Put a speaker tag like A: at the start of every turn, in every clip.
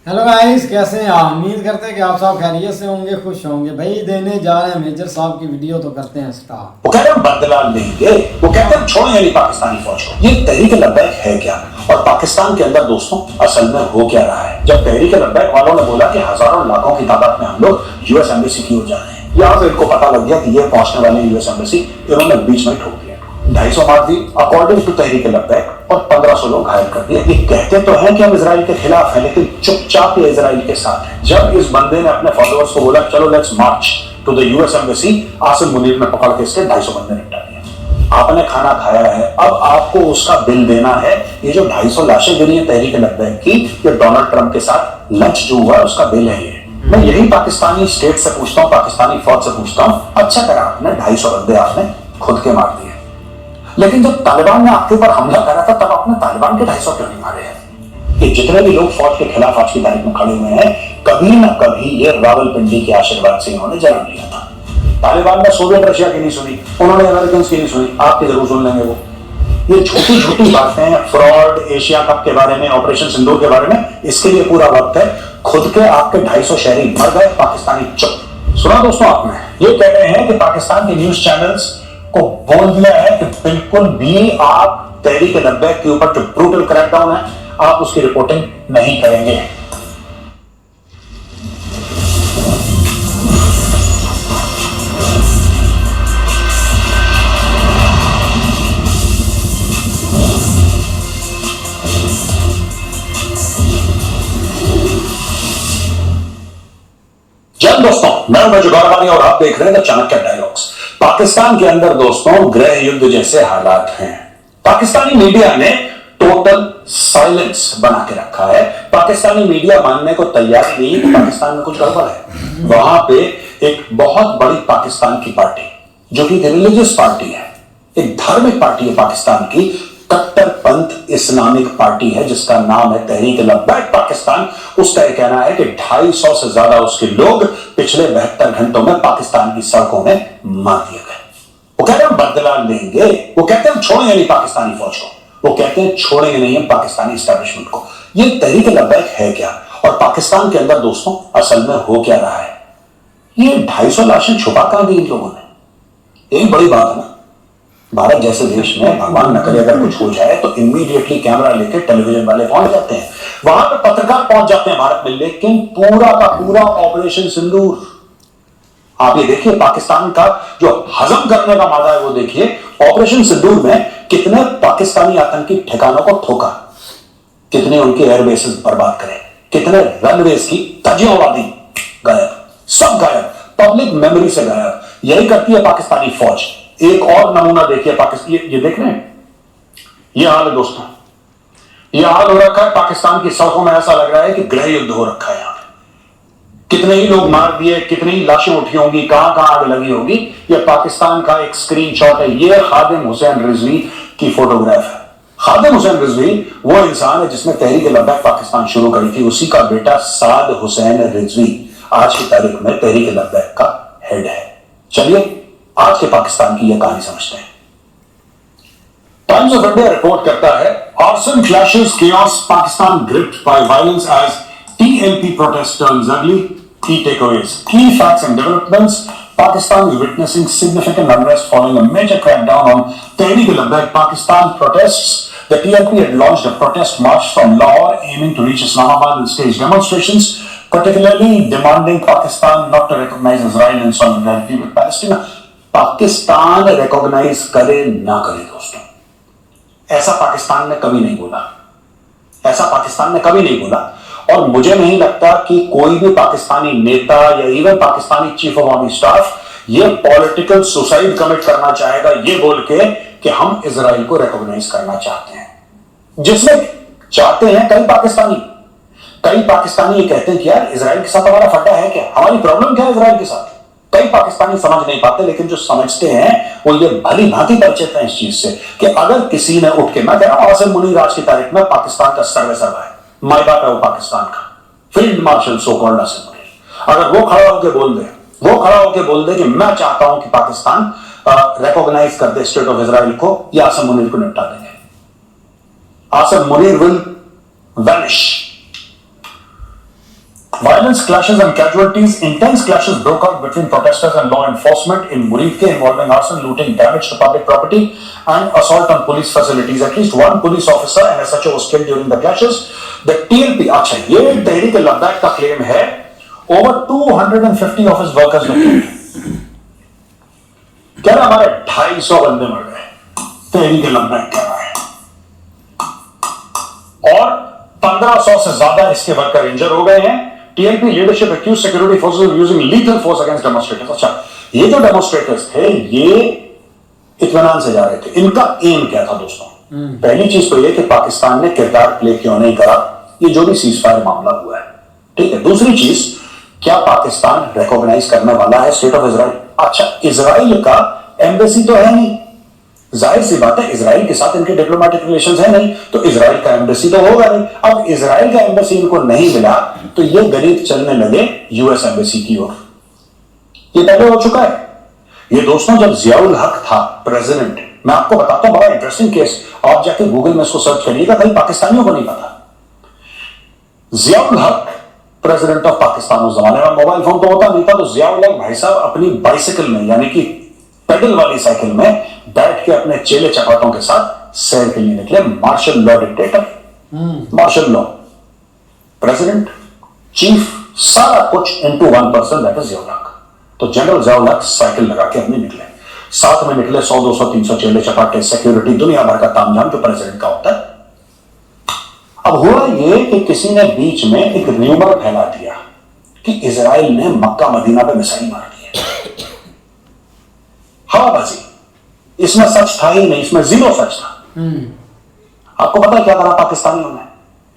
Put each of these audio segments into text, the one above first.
A: Hello guys, कैसे हैं आप? उम्मीद करते हैं कि आप सब खैरियत से होंगे, खुश होंगे। भाई देने जा रहे हैं मेजर साहब की वीडियो, तो करते हैं स्टार्ट।
B: वो कहते हैं बदला लेंगे, वो कहते हैं छोड़ेंगे नहीं पाकिस्तानी फौज को। ये तहरीक लब्बैक है क्या और पाकिस्तान के अंदर दोस्तों असल में हो क्या रहा है? जब तहरीक लब्बैक वालों ने बोला कि हजारों लाखों की तादाद में हम लोग यूएस एम्बेसी की ओर जा रहे हैं, यहाँ से इनको पता लग गया कि ये पहुंचने वाले यूएस एम्बेसी इन्होंने बीच में ठोक दिया। 250 मार दी अकॉर्डिंग टू तहरीक लब्बैक और 1500 लोग घायल कर दिए। ये कहते तो हैं कि हम इजराइल के खिलाफ हैं, लेकिन चुपचाप ये इजराइल के साथ है। जब इस बंदे ने अपने फॉलोअर्स को बोला चलो let's March two the US embassy, Asim Munir ने पकड़ के इसके 250 बंदे निपटा दिए। आपने खाना खाया है, अब आपको उसका बिल देना है। ये जो 250 लाशें गिरी है तहरीक लब्बैक की, ये डोनाल्ड ट्रंप के साथ लंच जो हुआ उसका बिल है। ये मैं यही पाकिस्तानी स्टेट से पूछता हूँ, पाकिस्तानी फौज से पूछता हूँ, अच्छा करा आपने 250 बंदे आपने खुद के मार दिए, लेकिन जब तालिबान ने आपके ऊपर हमला करा था तब आपने तालिबान के 250 क्यों नहीं मारे हैं? कि जितने भी लोग फौज के खिलाफ आज की तारीख में खड़े हुए हैं, कभी ना कभी ये रावलपिंडी के आशीर्वाद से इन्होंने जन्म लिया था। तालिबान ने सोवियत रशिया की नहीं सुनी, उन्होंने अमेरिकन की नहीं सुनी, आपकी जरूर सुन लेंगे वो। ये छोटी छोटी बातें, फ्रॉड, एशिया कप के बारे में, ऑपरेशन सिंदूर के बारे में, इसके लिए पूरा वक्त है। खुद के आपके 250 शहरी मर गए, पाकिस्तानी चुप। सुना दोस्तों आपने? ये कह रहे हैं कि पाकिस्तान के न्यूज चैनल्स को बोल दिया है कि बिल्कुल भी आप तहरीक लब्बैक के ऊपर जो ब्रूटल क्रैकडाउन है, आप उसकी रिपोर्टिंग नहीं करेंगे। जय दोस्तों, मैं हूं गौरवानी और आप देख रहे हैं चाणक्य डायलॉग्स। पाकिस्तान के अंदर दोस्तों गृह युद्ध जैसे हालात हैं। पाकिस्तानी मीडिया ने टोटल साइलेंस बना के रखा है। पाकिस्तानी मीडिया मानने को तैयार नहीं है कि पाकिस्तान में कुछ गड़बड़ है। वहां पे एक बहुत बड़ी पाकिस्तान की पार्टी जो कि रिलीजियस पार्टी है, एक धार्मिक पार्टी है पाकिस्तान की, कट्टरपंथ इस्लामिक पार्टी है जिसका नाम है तहरीक लब्बैक पाकिस्तान। उसका यह कहना है कि 250 से ज्यादा उसके लोग पिछले 72 घंटों में पाकिस्तान की सड़कों में मार दिए गए। वो कहते हैं बदला लेंगे, वो कहते हैं छोड़ेंगे नहीं पाकिस्तानी फौज को, वो कहते हैं छोड़ेंगे नहीं हम पाकिस्तानी एस्टैब्लिशमेंट को। ये तहरीक लब्बैक है क्या और पाकिस्तान के अंदर दोस्तों असल में हो क्या रहा है? ये 250 लाशें छुपा कहां दी इन लोगों ने? यही बड़ी बात है ना। भारत जैसे देश में भगवान न करे अगर कुछ हो जाए तो इमीडिएटली कैमरा लेकर टेलीविजन वाले पहुंच जाते हैं, वहां पर पत्रकार पहुंच जाते हैं भारत में, लेकिन पूरा का पूरा ऑपरेशन सिंदूर आप ये देखिए, पाकिस्तान का जो हजम करने का मादा है वो देखिए। ऑपरेशन सिंदूर में कितने पाकिस्तानी आतंकी ठिकानों को ठोका, कितने उनके एयरबेसेस बर्बाद करे, कितने रनवेज की धज्जियोंवादी गायब, सब गायब, पब्लिक मेमोरी से गायब। यही करती है पाकिस्तानी फौज। एक और नमूना देखिए पाकिस्तान, ये देख रहे हैं, ये हाल है दोस्तों, ये हाल हो रखा है पाकिस्तान की सड़कों में। ऐसा लग रहा है कि गृह युद्ध हो रखा है यहां पे। कितने ही लोग मार दिए, कितनी ही लाशें उठी होंगी, कहां कहां आग लगी होगी। ये पाकिस्तान का एक स्क्रीनशॉट है। ये खादिम हुसैन रिजवी की फोटोग्राफ है। खादिम हुसैन रिजवी वो इंसान है जिसने तहरीक लब्बैक पाकिस्तान शुरू करी थी। उसी का बेटा साद हुसैन रिजवी आज की तारीख में तहरीक लब्बैक का हेड है। चलिए आज के पाकिस्तान की यह कहानी समझते हैं। टाइम्स ऑफ इंडिया रिपोर्ट करता है, arson clashes, chaos, Pakistan gripped by violence as TMP protest turns ugly. Key takeaways, key facts and developments. Pakistan is witnessing significant unrest following a major crackdown on Tehreek Labbaik Pakistan protests. The TMP had launched a protest march from Lahore aiming to reach Islamabad and stage demonstrations, particularly demanding Pakistan not to recognize Israel in solidarity with Palestine. Pakistan recognise करे ना करे दोस्तों, ऐसा पाकिस्तान ने कभी नहीं बोला, ऐसा पाकिस्तान ने कभी नहीं बोला। और मुझे नहीं लगता कि कोई भी पाकिस्तानी नेता या even Pakistani chief of army staff ये पॉलिटिकल सुसाइड कमिट करना चाहेगा ये बोल के कि हम इजराइल को रिकॉग्नाइज करना चाहते हैं। जिसमें चाहते हैं कई पाकिस्तानी ये कहते हैं कि यार इजराइल के साथ हमारा फड्डा है क्या, हमारी प्रॉब्लम क्या है इजराइल के साथ। कई पाकिस्तानी समझ नहीं पाते, लेकिन जो समझते हैं वो ये भली भांति परिचित है इस चीज से कि अगर किसी ने उठ के, मैं कह रहा हूं आसिम मुनीर आज की तारीख में पाकिस्तान का सर्वे सर्वा है, माई बाप है वो पाकिस्तान का, field marshal so called Asim Munir. अगर वो खड़ा होकर बोल दे कि मैं चाहता हूं कि पाकिस्तान रिकॉग्नाइज कर दे स्टेट ऑफ इजराइल को, या आसिम मुनीर को निपटा देंगे। Asim Munir will vanish. Violence, clashes and casualties. Intense clashes broke out between protesters and law enforcement in Muridke involving arson, looting, damage to public property and assault on police facilities. At least one police officer and SHO was killed during the clashes. The TLP, अच्छा ये Tehreek-e-Labbaik का claim है, over 250 of his workers were killed. कह रहा हमारे 250 बंदे मर गए, Tehreek-e-Labbaik कह रहा है, और 1500 से ज्यादा इसके वर्कर इंजर हो गए हैं. TLP leadership accuse security forces using lethal force against demonstrators. अच्छा, ये जो डेमोन्स्ट्रेटर्स थे ये इत्मीनान से जा रहे थे. इनका एम क्या था दोस्तों? पहली चीज तो ये कि पाकिस्तान ने किरदार प्ले क्यों नहीं करा, ये जो भी सीजफायर मामला हुआ है, ठीक है. दूसरी चीज, क्या पाकिस्तान रिकॉग्नाइज करने वाला है स्टेट ऑफ इजराइल? अच्छा, इजराइल का एम्बेसी तो है नहीं, जाहिर सी बात है इजराइल के साथ इनके डिप्लोमेटिक रिलेशंस है नहीं, तो इजराइल का एम्बेसी तो होगा नहीं. अब इजराइल का एम्बेसी इनको नहीं मिला तो ये गणित चलने लगे यूएस एम्बेसी की ओर. ये पहले हो चुका है. ये दोस्तों जब जियाउल हक था प्रेसिडेंट, मैं आपको बताता हूं, बड़ा इंटरेस्टिंग केस, आप जाके गूगल में इसको सर्च करिएगा, कहीं पाकिस्तानियों को नहीं पता. जियाउल हक प्रेसिडेंट ऑफ पाकिस्तान, उस जमाने में मोबाइल फोन तो होता नहीं था, तो जियाउल हक भाई साहब अपनी बाइसिकल में, यानी कि पेडल वाली साइकिल में बैठ के अपने चेले चपाटों के साथ सैर के लिए निकले. Martial law dictator, martial law, president, chief, सारा कुछ into one person, that is Ziaul Haq. तो जनरल जियाउल हक साइकिल लगा के अपने निकले, साथ में निकले 100, 200, 300 चेले चपाटे, सिक्योरिटी, दुनिया भर का तामझाम जो प्रेसिडेंट का होता है. अब हुआ यह कि किसी ने बीच में एक र्यूमर फैला दिया कि इजराइल ने मक्का मदीना पे मिसाइल मार दी है. हवाबाजी, इसमें सच था ही नहीं, इसमें जीरो सच था. आपको पता है क्या करा पाकिस्तानियों ने?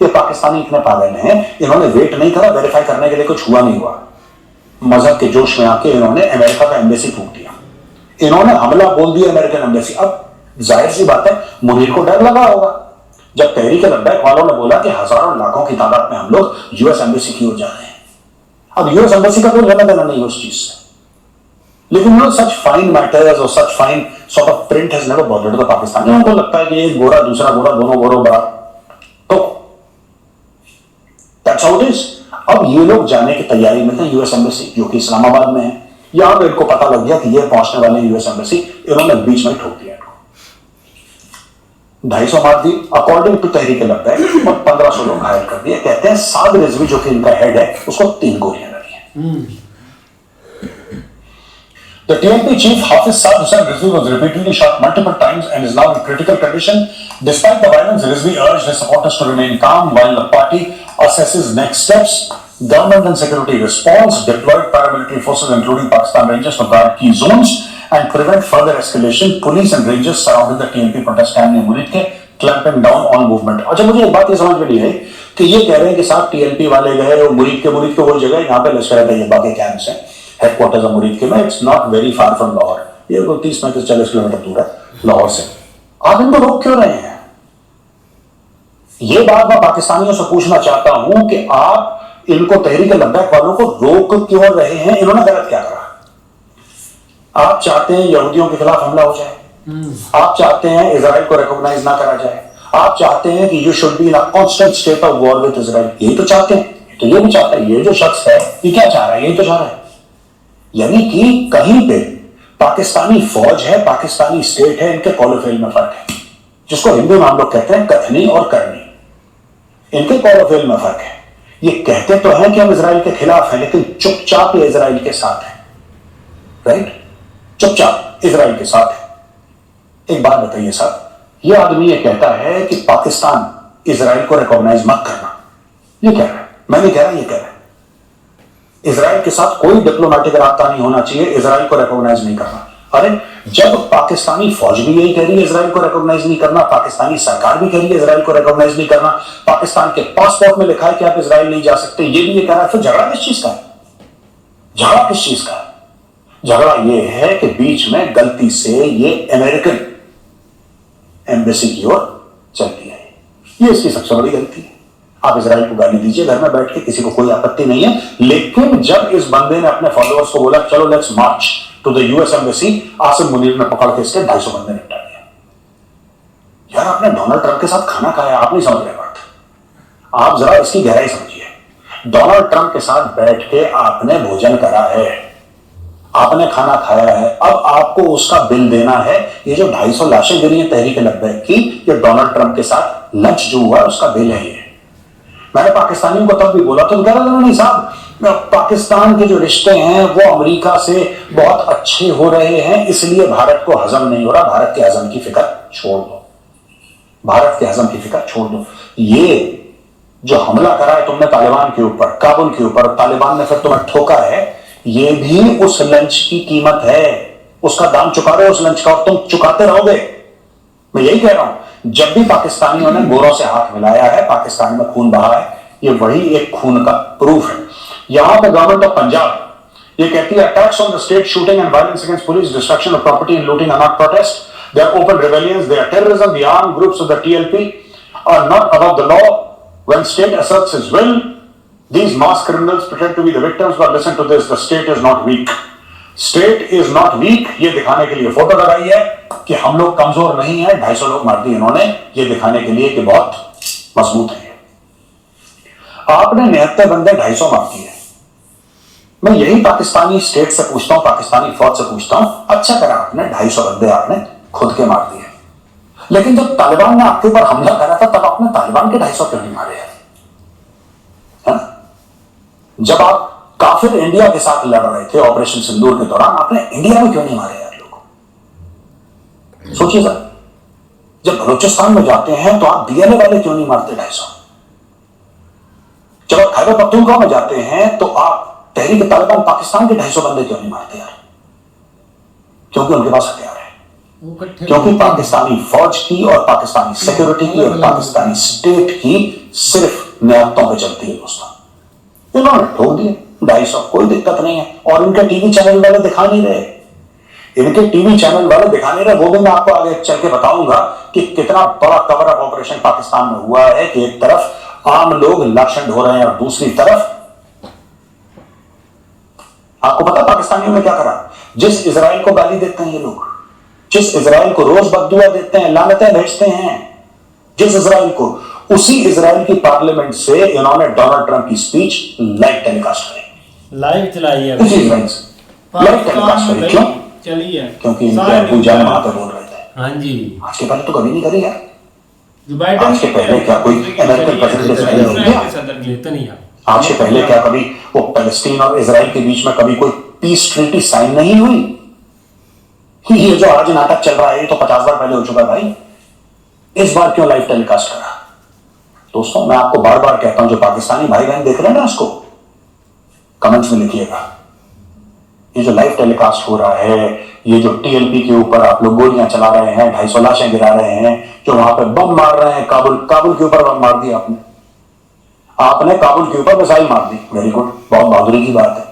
B: ये पाकिस्तानी इतने पागल हैं, इन्होंने वेट नहीं करा, वेरीफाई करने के लिए कुछ हुआ नहीं हुआ, मजहब के जोश में आके इन्होंने अमेरिका का एम्बेसी फूंक दिया, इन्होंने हमला बोल दिया अमेरिकन एम्बेसी. अब जाहिर सी बात है मुनीर को डर लगा होगा जब तहरीक-ए-लब्बैक वालों ने बोला कि हजारों लाखों की तादाद में हम लोग यूएस एम्बेसी की ओर जा रहे हैं. अब यूएस एम्बेसी का कोई लेना देना नहीं है उस चीज से, लेकिन नो सच फाइन मैटर्स और such fine sort of print has never bothered the Pakistani. उनको लगता है कि एक गोरा दूसरा गोरा दोनों गोरों बड़ा, तो दैट्स हाउ इट इज. अब ये लोग जाने की तैयारी में थे यूएस एम्बेसी, जो कि इस्लामाबाद में है. यहां पे इनको पता लग गया कि ये पहुंचने वाले यूएस एम्बेसी, इन्होंने बीच में ठोक दिया. 250 मार दी अकॉर्डिंग टू तहरीक-ए-लब्बैक, और 1500 लोग घायल कर दिए. कहते हैं साद रिजवी जो कि इनका हेड है, उसको 3 गोलियां लगी हैं. The TMP chief Hafiz Saad Hussain Rizvi was repeatedly shot multiple times and is now in critical condition. Despite the violence, Rizvi urged his supporters to remain calm while the party assesses next steps. Government and security response deployed paramilitary forces including Pakistan Rangers to guard key zones and prevent further escalation. Police and Rangers surrounded the TMP protest camp near Muridke, clamping down on movement. अच्छा, मुझे एक बात ये समझ में नहीं है कि ये कह रहे हैं कि साहब टीएलपी वाले गए और मुरीद के वही जगह यहाँ पे लश्कर-ए-तैयबा के कैंप्स हैं, हेडक्वार्टर्स है मुरीद के में. It's not very far from Lahore, ये 30-40 किलोमीटर दूर है लाहौर से. आप इनको रोक क्यों रहे हैं? ये बात मैं पाकिस्तानियों से पूछना चाहता हूं कि आप इनको तहरीक-ए-लब्बैक वालों को रोक क्यों रहे हैं? इन्होंने गलत क्या करा? आप चाहते हैं यहूदियों के खिलाफ हमला हो जाए, आप चाहते हैं इजराइल को रिकॉग्नाइज ना करा जाए, आप चाहते हैं कि you should be in a constant state of war with Israel. यही तो चाहते हैं, तो ये भी चाहता है. ये जो शख्स है ये क्या चाह रहा है? यही तो चाह रहा है. यानी कि कहीं पे पाकिस्तानी फौज है, पाकिस्तानी स्टेट है, इनके कॉलोफेल में फर्क है, जिसको हिंदी में हम लोग कहते हैं कथनी और करनी. इनके कॉलोफेल में फर्क है. ये कहते तो हैं कि हम इजराइल के खिलाफ हैं, लेकिन चुपचाप ये इजराइल के साथ है. राइट, चुपचाप इजराइल के साथ है. एक बात बताइए साहब, ये आदमी ये कहता है कि पाकिस्तान इजराइल को रिकॉग्नाइज मत करना. ये कह रहा है, मैं नहीं कह रहा, ये कह रहा है. इजराइल के साथ कोई डिप्लोमेटिक रास्ता नहीं होना चाहिए, इजराइल को रिकॉग्नाइज नहीं करना. अरे जब पाकिस्तानी फौज भी यही कह रही है इजराइल को रिकॉग्नाइज नहीं करना, पाकिस्तानी सरकार भी कह रही है इजराइल को रिकॉग्नाइज नहीं करना, पाकिस्तान के पासपोर्ट में लिखा है कि आप इजराइल नहीं जा सकते, ये भी ये कह रहा है, फिर झगड़ा किस चीज का है? झगड़ा किस चीज का है? झगड़ा ये है कि बीच में गलती से ये अमेरिकन एम्बेसी की ओर चल दिया है. ये इसकी सबसे बड़ी गलती है. आप इजराइल को गाली दीजिए घर में बैठ के, किसी को कोई आपत्ति नहीं है, लेकिन जब इस बंदे ने अपने फॉलोअर्स को बोला चलो let's March two the US embassy, Asim Munir ने पकड़ के इसके 250 बंदे निपटा दिया. यार आपने डोनाल्ड ट्रंप के साथ खाना खाया, आप नहीं समझ रहे बात. आप जरा इसकी गहराई समझिए. डोनाल्ड ट्रंप के साथ बैठ के आपने भोजन करा है, आपने खाना खाया है, अब आपको उसका बिल देना है। ये जो 250 लाशें गिरी हैं तहरीक लब्बैक की, ये डोनाल्ड ट्रंप के साथ लंच जो हुआ उसका बिल है। ये मैंने पाकिस्तानियों को तब भी बोला तो कह रहा था नहीं साहब, पाकिस्तान के जो रिश्ते हैं वो अमेरिका से बहुत अच्छे हो रहे हैं, इसलिए भारत को हजम नहीं हो रहा। भारत के हजम की फिक्र छोड़ दो, भारत के हजम की फिक्र छोड़ दो। ये जो हमला करा है तुमने तालिबान के ऊपर, काबुल के ऊपर, तालिबान ने फिर तुम्हें ठोका है, ये भी उस लंच की कीमत है। उसका दाम चुका रहे हो उस लंच का, और तुम चुकाते रहोगे। मैं यही कह रहा हूं, जब भी पाकिस्तानियों ने गोरों से हाथ मिलाया है, पाकिस्तान में खून बहा है, ये वही एक खून का प्रूफ है। यहां पर गवर्नमेंट ऑफ पंजाब ये कहती है attacks on the state, shooting and violence against police, destruction of property and looting are not protest, they are open rebellions, they are terrorism, the armed groups of the TLP are not above the law, when state asserts its will, these mass criminals pretend to be the victims, but listen to this, the state is not weak. State is not weak, ये दिखाने के लिए photo लगाई है कि हम लोग कमजोर नहीं है। 250 लोग मार दिए इन्होंने, ये दिखाने के लिए कि बहुत मजबूत है। आपने 79 बंदे 250 मार दिए। मैं यही पाकिस्तानी स्टेट से पूछता हूं, पाकिस्तानी फौज से पूछता हूं, अच्छा करा आपने 250 बंदे आपने खुद के मार दिए, लेकिन जब तालिबान ने आपके ऊपर हमला करा था तब आपने तालिबान के 250 क्यों नहीं मारे? जब आप काफिर इंडिया के साथ लड़ रहे थे ऑपरेशन सिंदूर के दौरान, आपने इंडिया में क्यों नहीं मारे यार लोग? सोचिए सर, जब बलूचिस्तान में जाते हैं तो आप बीएलए वाले क्यों नहीं मारते 250? जब आप खैबर पख्तूनख्वा में जाते हैं तो आप तहरीक तालिबान पाकिस्तान के 250 बंदे क्यों नहीं मारते यार? क्योंकि उनके पास हथियार है, क्योंकि पाकिस्तानी फौज की और पाकिस्तानी सिक्योरिटी की और पाकिस्तानी स्टेट की सिर्फ नियतों पर चलती है दोस्तों। इन्होंने ठोक दिए 250, कोई दिक्कत नहीं है। और इनके टीवी चैनल वाले दिखा नहीं रहे, इनके टीवी चैनल वाले दिखा नहीं रहे। वो भी मैं आपको आगे चल के बताऊंगा कि कितना बड़ा कवर अप ऑपरेशन पाकिस्तान में हुआ है कि एक तरफ आम लोग लाशें ढो रहे हैं और दूसरी तरफ आपको पता पाकिस्तानियों ने क्या करा? जिस इजराइल को गाली देते हैं ये लोग, जिस इजराइल को रोज बददुआ देते हैं, लानतें भेजते हैं, जिस इजराइल को, उसी इजराइल की पार्लियामेंट से इन्होंने डोनाल्ड ट्रंप की स्पीच लाइव टेलीकास्ट करी,
A: लाइव चलाई है,
B: उसी इजराइल से लाइव टेलीकास्ट करी। क्यों?
A: चली है
B: क्योंकि इनके अबू जान वहां पे बोल रहे थे।
A: हाँ जी, आज
B: के पहले तो कभी नहीं करी यार। आज के पहले क्या कोई अमेरिकन प्रेसिडेंट इजराइल हो गया? आज से पहले क्या कभी वो पैलेस्टीन और इजराइल के बीच में कभी कोई पीस ट्रीटी साइन नहीं हुई? ये जो आज नाटक चल रहा है ये तो 50 बार पहले हो चुका है भाई। इस बार क्यों लाइव टेलीकास्ट करा? दोस्तों मैं आपको बार बार कहता हूं, जो पाकिस्तानी भाई बहन देख रहे हैं ना, इसको कमेंट्स में लिखिएगा, ये जो लाइव टेलीकास्ट हो रहा है, ये जो टीएलपी के ऊपर आप लोग गोलियां चला रहे हैं, 250 लाशें गिरा रहे हैं, जो वहां पे बम मार रहे हैं, काबुल के ऊपर बम मार दिया आपने काबुल के ऊपर मिसाइल मार दी, वेरी गुड, बहुत बहादुरी की बात है।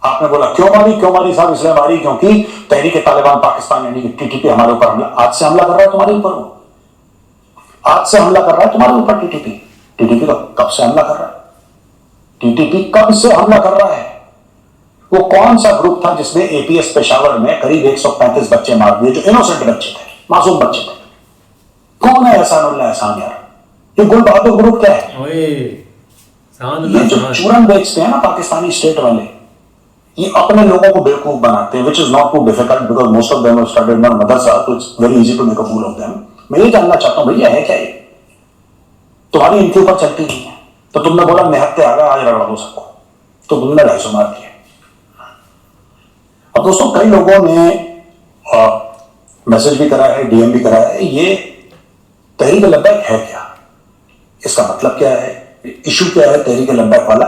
B: आपने बोला क्यों मारी साहब? इसलिए मारी क्योंकि तहरीक तालिबान पाकिस्तान यानी कि टीटीपी हमारे ऊपर आज से हमला कर रहा है तुम्हारे ऊपर, वो आज से हमला कर रहा है तुम्हारे ऊपर टीटीपी तो कब से हमला कर रहा है? टीटीपी कब से हमला कर रहा है? वो कौन सा ग्रुप था जिसने एपीएस पेशावर में करीब 135 बच्चे मार दिए, जो इनोसेंट बच्चे थे, मासूम बच्चे थे? कौन है एहसान यार? ये गुल बहादुर ग्रुप क्या है? ये जो चूरन बेचते हैं ना पाकिस्तानी स्टेट वाले, ये अपने लोगों को बेवकूफ बनाते हैं, which is not too difficult because most of them have studied in Madrasa, so it's very easy to make a fool of them। मैं ये जानना चाहता हूं भैया है क्या ये? तुम्हारी इनके ऊपर चलती नहीं है तो तुमने बोला निहत्ते आ गए आज रगड़ा दो सबको, तो तुमने 250 मार दिए। अब दोस्तों कई लोगों ने मैसेज भी करा है, डीएम भी करा है, ये तहरीक लब्बैक है क्या? इसका मतलब क्या है? इशू क्या है तहरीक लब्बैक वाला?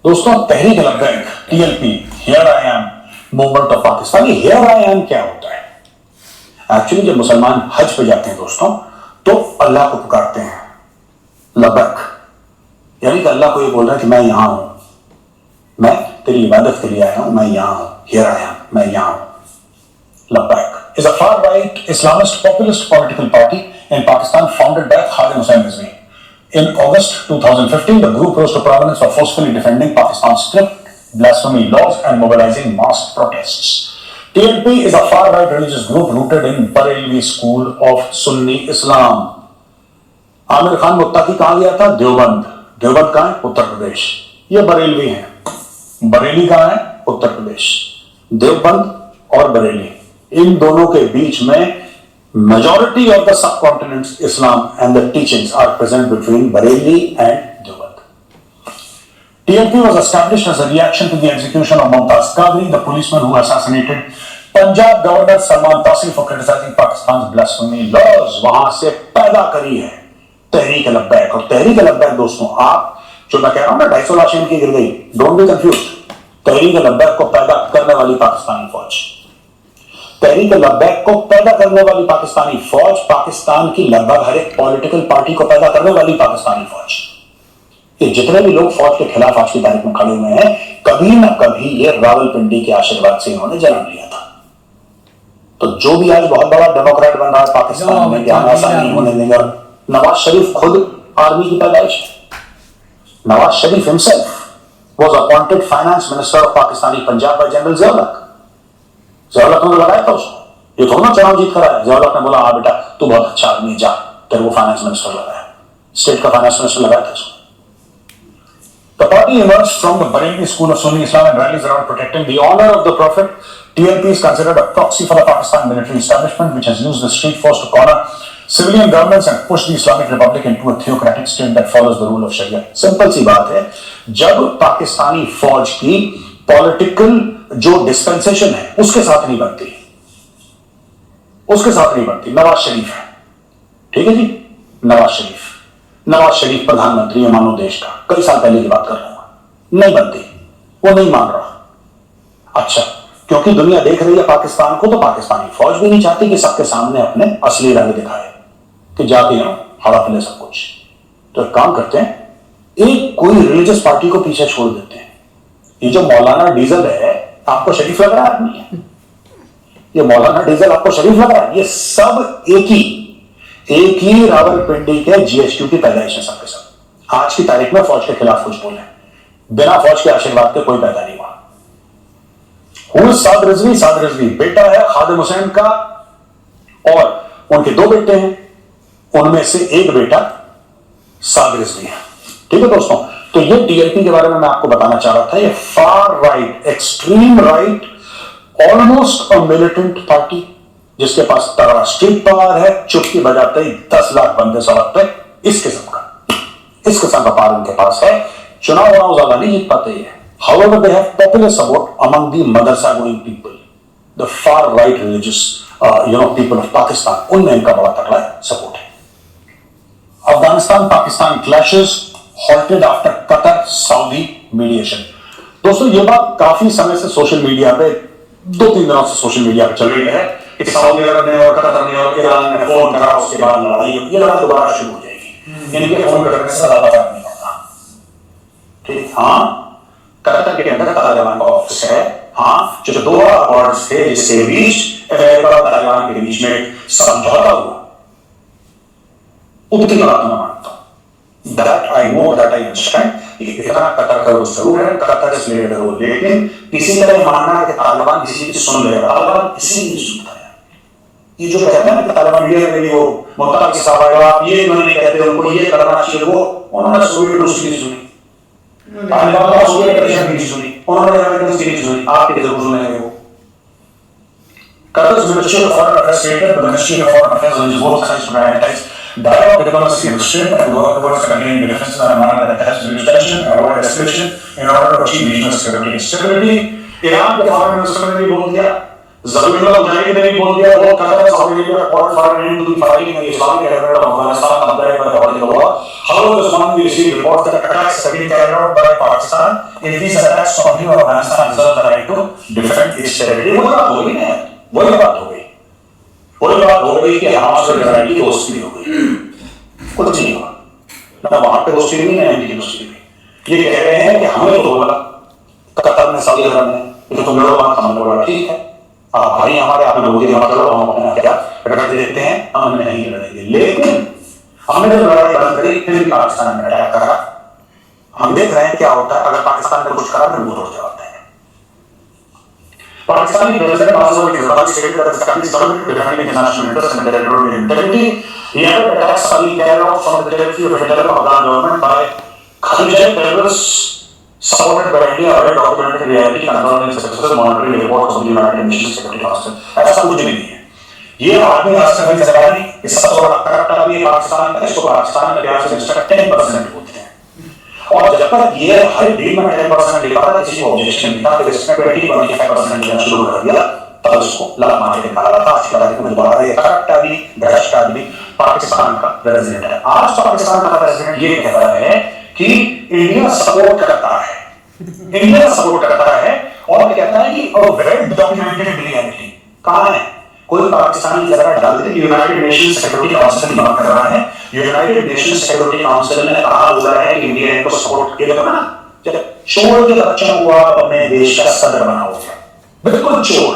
B: दोस्तों Tehreek Labbaik TLP, here I am movement of Pakistan, ये हियर आई एम क्या होता है? एक्चुअली जब मुसलमान हज पे जाते हैं दोस्तों तो अल्लाह को पुकारते हैं लब्बैक, यानी कि अल्लाह को ये बोल रहा है कि मैं यहां हूं, मैं तेरी इबादत के लिए आया हूं, मैं यहां हूं, हियर आई एम, मैं यहां हूं। Labbaik is a far right Islamist populist political party in Pakistan founded by Khalid Hussain Rizvi. In August 2015, the group rose to prominence for forcefully defending Pakistan's strict blasphemy laws and mobilizing mass protests. TLP is a far-right religious group rooted in Bareilly school of Sunni Islam. Aamir Khan मुत्ताकी कहां गया था? देवबंद। देवबंद कहां है? उत्तर प्रदेश। ये बरेलवी हैं। बरेली कहां है? उत्तर प्रदेश। देवबंद और बरेली, इन दोनों के बीच में majority of the subcontinent's Islam and the teachings are present between Bareilly and Deoband. TLP was established as a reaction to the execution of Mumtaz Qadri, the policeman who assassinated Punjab Governor Salman Taseer for criticizing Pakistan's blasphemy laws. वहां से पैदा करी है तहरीक लब्बैक। और तहरीक लब्बैक दोस्तों, आप जो मैं कह रहा हूं ना 250 लाश इनकी गिर गई, डोंट बी कंफ्यूज। तहरीक लब्बैक को पैदा करने वाली पाकिस्तानी फौज, तहरीक लब्बैक को पैदा करने वाली पाकिस्तानी फौज, पाकिस्तान की लगभग हर एक पॉलिटिकल पार्टी को पैदा करने वाली पाकिस्तानी फौज, ये जितने भी लोग फौज के खिलाफ आज की तारीख में खड़े हुए हैं, कभी ना कभी ये रावलपिंडी के आशीर्वाद से इन्होंने जन्म लिया था। तो जो भी आज बहुत बड़ा डेमोक्रेट बन रहा है पाकिस्तान में, क्या ऐसा नहीं होने देंगे। नवाज शरीफ खुद आर्मी की पैदाइश है। Nawaz Sharif himself was appointed finance minister of Pakistani Punjab by general Zia-ul-Haq. Zia-ul-Haq ने लगाया था उसको। ये थोड़ा ना चुनाव जीत कर आया। ज़िया-उल-हक ने बोला हाँ बेटा तू बहुत अच्छा आदमी, जा, तेरे को फाइनेंस मिनिस्टर लगाया, स्टेट का फाइनेंस मिनिस्टर लगाया था उसको। The party emerged from the Bareilly school of Sunni Islam and rallies around protecting the honor of the Prophet. TLP is considered a proxy for the Pakistan military establishment, which has used the street force to corner civilian governments and push the Islamic Republic into a theocratic state that follows the rule of Sharia. Simple सी बात है, जब पाकिस्तानी फौज की political जो dispensation है उसके साथ नहीं बनती, उसके साथ नहीं बनती। नवाज शरीफ है, ठीक है जी, नवाज शरीफ प्रधानमंत्री है मानो देश का, कई साल पहले की बात कर रहा हूं, नहीं बनती, वो नहीं मान रहा। अच्छा, क्योंकि दुनिया देख रही है पाकिस्तान को, तो पाकिस्तानी फौज भी नहीं चाहती कि सबके सामने अपने असली रंग दिखाए कि जाती हो हड़प ले सब कुछ। तो एक काम करते हैं, एक कोई रिलीजियस पार्टी को पीछे छोड़ देते हैं। ये जो मौलाना डीजल है, आपको शरीफ लग रहा है आदमी? ये मौलाना डीजल आपको शरीफ लग रहा है? ये सब एक ही रावलपिंडी के जीएचक्यू की पैदाइश है सबके सब। आज की तारीख में फौज के खिलाफ कुछ बोले, बिना फौज के आशीर्वाद के कोई पैदा नहीं हुआ। साद रिजवी बेटा है खादिम हुसैन का, और उनके दो बेटे हैं, उनमें से एक बेटा साद रिजवी है। ठीक है दोस्तों, तो ये टीएलपी के बारे में मैं आपको बताना चाह रहा था। ये far right, extreme right, almost a militant party, जिसके पास तगड़ा स्ट्रीट पावर है, चुटकी बजाते ही 10 लाख बंदे सड़क पे, इस किस्म का पावर उनके पास है। चुनाव ज्यादा नहीं जीत पाते ये। However, they have popular support among the madrasa-going people, the far-right religious, people of Pakistan. उनमें इनका बड़ा तगड़ा सपोर्ट है। अफगानिस्तान-पाकिस्तान clashes halted after Qatar-Saudi mediation. दोस्तों, ये बात काफी समय से सोशल मीडिया पे, 2-3 दिनों से सोशल मीडिया पे चल रही है कि सऊदी अरब ने और कतर ने और ईरान ने फोन करा, उसके बाद लड़ाई, ये लड़ाई दोबारा शुरू हो जाएगी। इनके फोन करने से ज्यादा फर्क नहीं होता। ठीक, हाँ, कतर के अंदर तालिबान का ऑफिस है। हाँ, जो दोहा अकॉर्ड्स थे जिसके बीच अमेरिका और तालिबान के बीच में समझौता हुआ, उतनी बात मैं मानता हूं। That I know, that I understand, इतना कतर का रोल जरूर है, कतर इस लेटर रोल, लेकिन किसी का ये मानना है कि तालिबान किसी की सुन लेगा, तालिबान किसी की नहीं सुनता है। ये जो कहते हैं ना कि तालिबान ये नहीं, वो मुत्तफिक साहब आएगा, आप ये नहीं कहते, उनको ये करना चाहिए, वो उन्होंने सोवियत रूस की नहीं सुनी, तालिबान का सोवियत रशिया की नहीं सुनी, उन्होंने अमेरिकन की नहीं सुनी, आपके जरूर सुनेंगे वो। Qatar's Ministry of Foreign Affairs stated the Ministry of Foreign Affairs urges both sides to prioritize dialogue, diplomacy, and restraint and work towards containing the differences in a manner that helps reduce tension and avoid escalation in order to achieve regional security and stability. Iran के foreign minister ने भी बोल दिया, ज़मीनुल्लाह मुजाहिद ने भी बोल दिया, वो Qatar Saudi Arabia called for an end to the fighting in Islamic Emirate of Afghanistan under the political war. However, this morning we received reports that attacks have been carried out by Pakistan. In these attacks, Saudi और Afghanistan reserve the right to defend its territory. वो बात हो गई ना, वही बात हो गई कि हमास और इजराइल की दोस्ती हो गई, कुछ नहीं हुआ ना, वहां पे दोस्ती नहीं है, इनकी दोस्ती नहीं। ये कह रहे हैं कि हमें तो बोला कतर ने, सऊदी अरब ने, तो तुम लड़ो बात, हमने बोला ठीक है, आप भाई हमारे, आपने बोल दिया चलो हम अपना क्या लड़ देते हैं, हम नहीं लड़ेंगे। लेकिन हमने जब लड़ाई बंद करी, फिर भी पाकिस्तान ने अटैक करा। हम देख रहे हैं क्या होता है, अगर पाकिस्तान ने कुछ करा फिर वो तोड़ जवाब देंगे। Pakistani President also stated that the country is committed to defending international interests and territorial integrity. He added attacks are being carried out from the territory of the Afghan government by Kharija terrorists supported by India are documented reality control and successful monitoring reports of the United Nations Security Council. ऐसा कुछ भी नहीं है। ये आदमी राष्ट्र की सरकारी इस सबसे बड़ा करप्ट आदमी है पाकिस्तान का, इसको पाकिस्तान में प्यार से इसका 10% बोलते हैं। और जब तक ये हर डील में 10% लिखा था, किसी को ऑब्जेक्शन नहीं था, तो इसने 20-25% लेना शुरू कर दिया, तब इसको लगा मार के निकाला था। आज की तारीख में दोबारा ये करप्ट आदमी, भ्रष्ट आदमी पाकिस्तान का प्रेसिडेंट है। आज पाकिस्तान का प्रेसिडेंट ये कह रहा है कि इंडिया सपोर्ट करता है, इंडिया सपोर्ट करता है, और कहता है कि वेल डॉक्यूमेंटेड रियलिटी कहां है? कोई पाकिस्तानी जरा डाल दे, यूनाइटेड नेशंस सिक्योरिटी काउंसिल की बात कर रहा है। यूनाइटेड नेशंस सिक्योरिटी काउंसिल ने कहा हुआ है कि इंडिया को सपोर्ट किया ना, जब चोर के बच्चों को आप अपने देश का सदर बनाओगे, बिल्कुल चोर,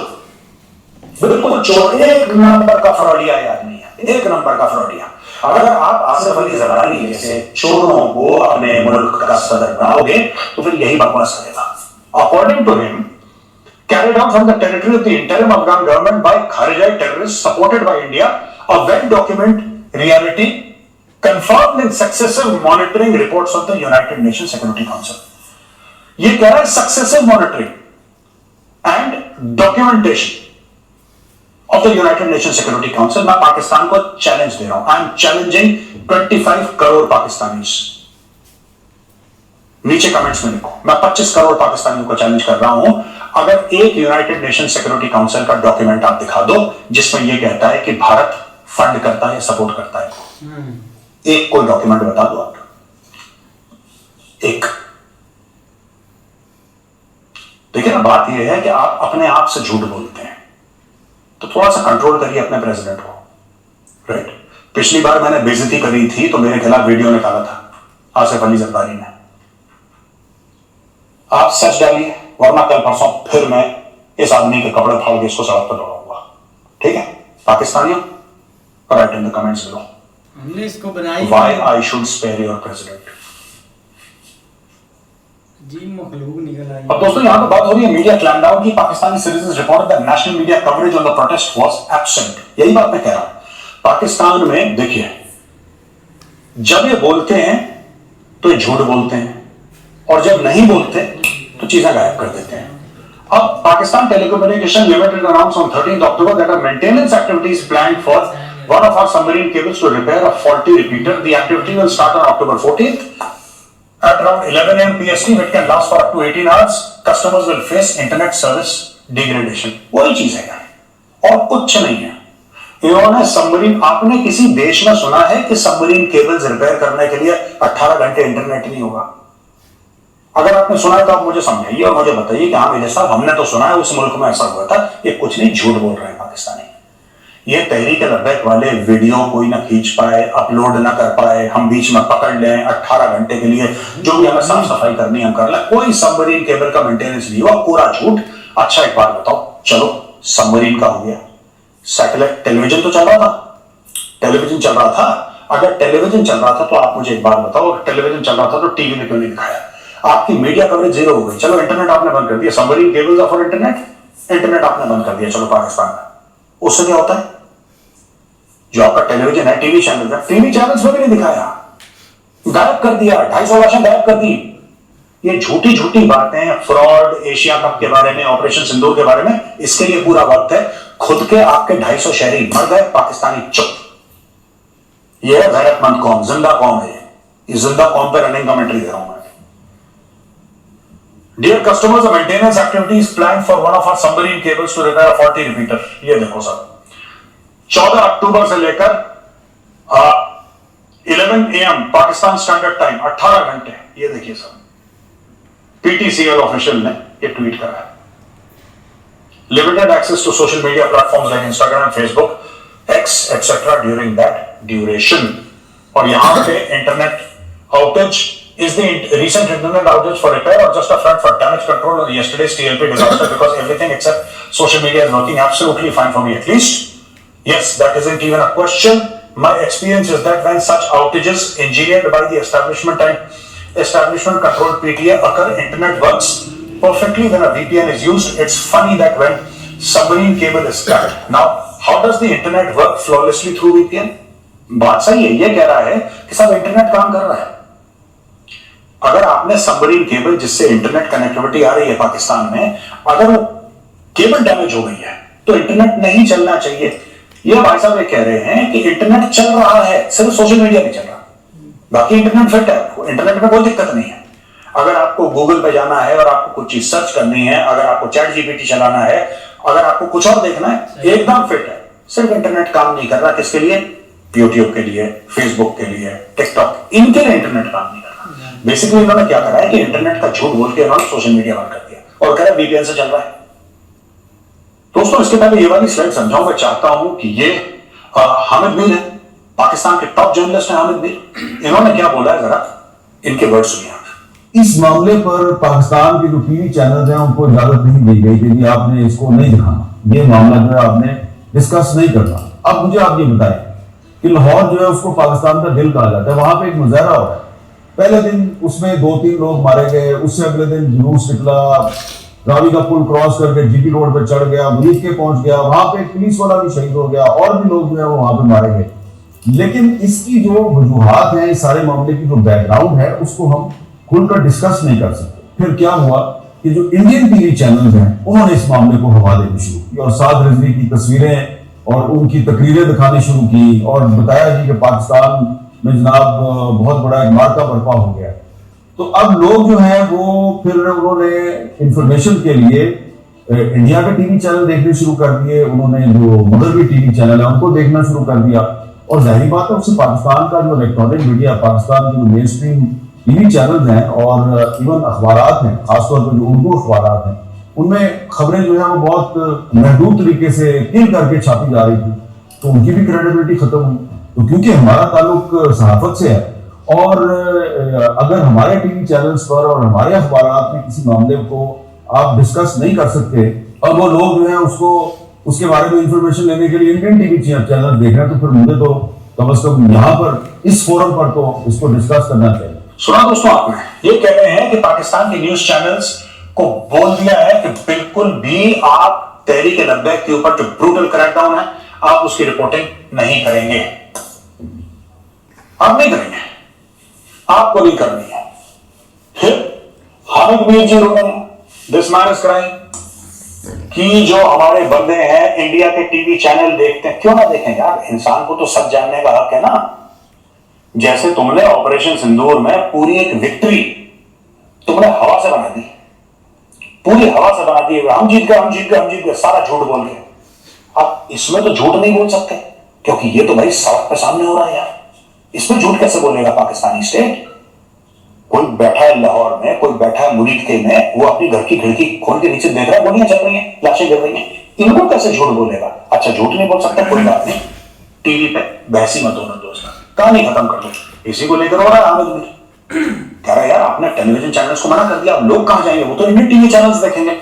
B: बिल्कुल चोर, एक नंबर का फ्रॉडिया आदमी है, एक नंबर का फ्रॉडिया। अगर आप आसिफ अली जरदारी जैसे चोरों को अपने मुल्क का सदर बनाओगे तो फिर यही बकवास करेगा। According to him, carried out from the territory of the interim Afghan government by Kharijite terrorists supported by India, a well-documented reality confirmed in successive monitoring reports of the United Nations Security Council. ये कह रहा है successive monitoring and documentation of the United Nations Security Council. मैं पाकिस्तान को challenge दे रहा हूं। I am challenging 25 crore Pakistanis. नीचे comments में लिखो, मैं 25 करोड़ पाकिस्तानियों को चैलेंज कर रहा हूं, अगर एक यूनाइटेड नेशन सिक्योरिटी काउंसिल का डॉक्यूमेंट आप दिखा दो जिसमें यह कहता है कि भारत फंड करता है, सपोर्ट करता है, एक कोई डॉक्यूमेंट बता दो आप, एक। देखिए ना, बात यह है कि आप अपने आप से झूठ बोलते हैं, तो थोड़ा सा कंट्रोल करिए अपने प्रेसिडेंट को, राइट? पिछली बार मैंने बेइज्जती करी थी तो मेरे खिलाफ वीडियो निकाला था आसिफ अली जरदारी ने। आप सच डालिए, वरना कल परसों फिर मैं इस आदमी के कपड़े फाड़ के इसको सड़क पर दौड़ाऊंगा, ठीक है? पाकिस्तानियों, write in the comments below,
A: हमने इसको बनाई
B: why I should spare your president.
A: जी मखलूक निकल आई।
B: अब दोस्तों यहां पर बात हो रही है मीडिया क्लैमडाउन की। Pakistani citizens report that national media coverage on the protest was absent. यही बात मैं कह रहा हूं। पाकिस्तान में देखिए, जब ये बोलते हैं तो ये झूठ बोलते हैं, और जब नहीं बोलते तो चीजें गायब कर देते हैं। अब Pakistan telecommunication limited announced on 13th October that a maintenance activity is planned for one of our submarine cables to repair a faulty repeater. The activity will start on October 14th at around 11 AM PST, which can last for up to 18 hours. Customers will face internet service degradation. वही चीज है यार, और कुछ नहीं है। इन्होंने submarine, आपने किसी देश में सुना है कि सबमरीन केबल्स रिपेयर करने के लिए 18 घंटे इंटरनेट नहीं होगा? अगर आपने सुना है तो आप मुझे समझाइए और मुझे बताइए कि हाँ मेरे साहब, हमने तो सुना है उस मुल्क में ऐसा हुआ था। ये कुछ नहीं, झूठ बोल रहे हैं पाकिस्तानी। ये तहरीक लब्बैक वाले वीडियो कोई ना खींच पाए, अपलोड ना कर पाए, हम बीच में पकड़ लें 18 घंटे के लिए, जो भी हमें साफ सफाई करनी हम कर लें, कोई सबमरीन केबल का मेंटेनेंस नहीं हुआ, पूरा झूठ। अच्छा एक बात बताओ, चलो सबमरीन का हो गया, सैटेलाइट टेलीविजन तो चल रहा था, टेलीविजन चल रहा था। अगर टेलीविजन चल रहा था तो आप मुझे एक बात बताओ, अगर टेलीविजन चल रहा था तो टीवी ने क्यों नहीं दिखाया? आपकी मीडिया कवरेज जीरो हो गई। चलो इंटरनेट आपने बंद कर दिया, submarine cables for internet, internet आपने बंद कर दिया, चलो पाकिस्तान में। उससे क्या होता है? जो आपका टेलीविजन है, टीवी चैनल है, टीवी चैनल्स में भी नहीं दिखाया, गायब कर दिया, 250 वर्षें गायब कर दी। ये झूठी झूठी बातें, फ्रॉड, एशिया कप के बारे में, ऑपरेशन सिंदूर के बारे में, इसके लिए पूरा वक्त है। खुद के आपके 250 शहरी मर गए, पाकिस्तानी चुप। ये है गैरतमंद कौम, जिंदा कौम है ये जिंदा कौम पर रनिंग कमेंट्री दे रहा हूं मैं। Dear customers, a maintenance activity is planned for one of our submarine cables to repair a faulty repeater. ये देखो सर, 14 अक्टूबर से लेकर 11 AM पाकिस्तान स्टैंडर्ड टाइम, 18 घंटे। ये देखिए सर, PTCL ऑफिशियल ने ये ट्वीट करा है। Limited access to social media platforms like Instagram, Facebook, X, etc. during that duration. और यहां पे internet outage is the recent internet outage for repair or just a front for damage control or yesterday's TLP disaster? Because everything except social media is working absolutely fine for me at least. Yes, that isn't even a question. My experience is that when such outages engineered by the establishment and establishment controlled PTA occur, internet works perfectly when a VPN is used. It's funny that when submarine cable is cut. Now, how does the internet work flawlessly through VPN? बात सही है, ये कह रहा है कि सब internet काम कर रहा है। अगर आपने सबमरीन केबल जिससे इंटरनेट कनेक्टिविटी आ रही है पाकिस्तान में, अगर वो केबल डैमेज हो गई है तो इंटरनेट नहीं चलना चाहिए। ये भाई साहब ये कह रहे हैं कि इंटरनेट चल रहा है, सिर्फ सोशल मीडिया नहीं चल रहा, बाकी इंटरनेट फिट है, इंटरनेट में कोई दिक्कत नहीं है। अगर आपको गूगल पे जाना है और आपको कुछ चीज सर्च करनी है, अगर आपको चैट जीपीटी चलाना है, अगर आपको कुछ और देखना है, एकदम फिट है। सिर्फ इंटरनेट काम नहीं कर रहा, किसके लिए? यूट्यूब के लिए, फेसबुक के लिए, टिकटॉक, इनके लिए इंटरनेट काम नहीं कर रहा। बेसिकली इन्होंने क्या करा है कि इंटरनेट का झूठ बोल के इन्होंने सोशल मीडिया बंद कर दिया और कह रहा है वीपीएन से चल रहा है। दोस्तों इसके पहले ये वाली स्लाइड समझाऊं, मैं चाहता हूं कि ये हामिद मीर है, पाकिस्तान के टॉप जर्नलिस्ट हैं हामिद मीर। इन्होंने क्या बोला है, जरा इनके वर्ड सुनिए आप।
C: इस मामले पर पाकिस्तान के जो टीवी चैनल हैं उनको इजाजत नहीं दी गई कि आपने इसको नहीं दिखाना, ये मामला जो है आपने डिस्कस नहीं करना। अब मुझे आप ये बताएं कि लाहौर जो है उसको पाकिस्तान का दिल कहा जाता है, वहां पे एक मुजाहरा हो रहा है। पहले दिन उसमें 2-3 लोग मारे गए, उससे अगले दिन जुलूस निकला, रावी का पुल क्रॉस करके जीटी रोड पर चढ़ गया, मुरीद के पहुंच गया, वहां पे एक पुलिस वाला भी शहीद हो गया और भी लोग जो है वो वहां पे मारे गए। लेकिन इसकी जो वजूहात है, इस सारे मामले की जो बैकग्राउंड है, उसको हम खुलकर डिस्कस नहीं कर सकते। फिर क्या हुआ कि जो इंडियन टीवी चैनल्स हैं उन्होंने इस मामले को हवा देनी शुरू की और साद रिजवी की तस्वीरें और उनकी तकरीरें दिखानी शुरू की और बताया जी कि पाकिस्तान में जनाब बहुत बड़ा एक मार्का बर्पा हो गया। तो अब लोग जो है वो फिर उन्होंने इंफॉर्मेशन के लिए इंडिया के टीवी चैनल देखने शुरू कर दिए, उन्होंने जो मगरबी टीवी चैनल है उनको देखना शुरू कर दिया। और जाहिर बात है उससे पाकिस्तान का जो इलेक्ट्रॉनिक मीडिया, पाकिस्तान के जो मेन स्ट्रीम टीवी चैनल हैं और इवन अखबारात हैं, खासतौर पर जो उर्दू अखबारात हैं, उनमें खबरें जो है वो बहुत महदूद तरीके से किल करके छापी जा रही थी, तो उनकी भी क्रेडिबिलिटी खत्म हुई। तो क्योंकि हमारा ताल्लुक सहाफत से है और अगर हमारे टीवी चैनल्स पर और हमारे अखबारात में किसी मामले को आप डिस्कस नहीं कर सकते और वो लोग जो है उसको उसके बारे में इंफॉर्मेशन लेने के लिए इंडियन टीवी चैनल देख रहे हैं, तो फिर मुझे तो कम से कम यहाँ पर इस फोरम पर तो इसको डिस्कस करना चाहिए।
B: सुना दोस्तों आपने, ये कह रहे हैं कि पाकिस्तान के न्यूज चैनल्स को बोल दिया है कि बिल्कुल भी आप तहरीक लब्बैक के ऊपर जो ब्रूटल क्रैकडाउन है आप उसकी रिपोर्टिंग नहीं करेंगे, आप नहीं करेंगे, आपको नहीं करनी है। फिर हामिद मीर जी रोने दिस मैन इज क्राइंग कि जो हमारे बंदे हैं इंडिया के टीवी चैनल देखते हैं, क्यों ना देखें यार, इंसान को तो सब जानने का हक है ना। जैसे तुमने ऑपरेशन सिंदूर में पूरी एक विक्ट्री तुमने हवा से बना दी, पूरी हवा से बना दी, हम जीत गए हम जीत गए हम जीत गए, सारा झूठ बोल के। अब इसमें तो झूठ नहीं बोल सकते क्योंकि ये तो भाई सड़क पे सामने हो रहा है यार, इसमें झूठ कैसे बोलेगा पाकिस्तानी स्टेट? कोई बैठा है लाहौर में, कोई बैठा है मुरीद के में, वो अपनी घर की खिड़की खोल के नीचे देख रहा है, गोलियां चल रही हैं, लाशें गिर रही हैं, इनको कैसे झूठ बोलेगा? अच्छा झूठ नहीं बोल सकता, कोई बात नहीं, टीवी पे बहसी मत होना दोस्त, कहानी खत्म कर दो। इसी को लेकर हो रहा है हामिद मीर, कह रहा है यार आपने टेलीविजन चैनल्स को मना कर दिया, अब लोग कहां जाएंगे, वो तो इंडियन टीवी चैनल्स देखेंगे।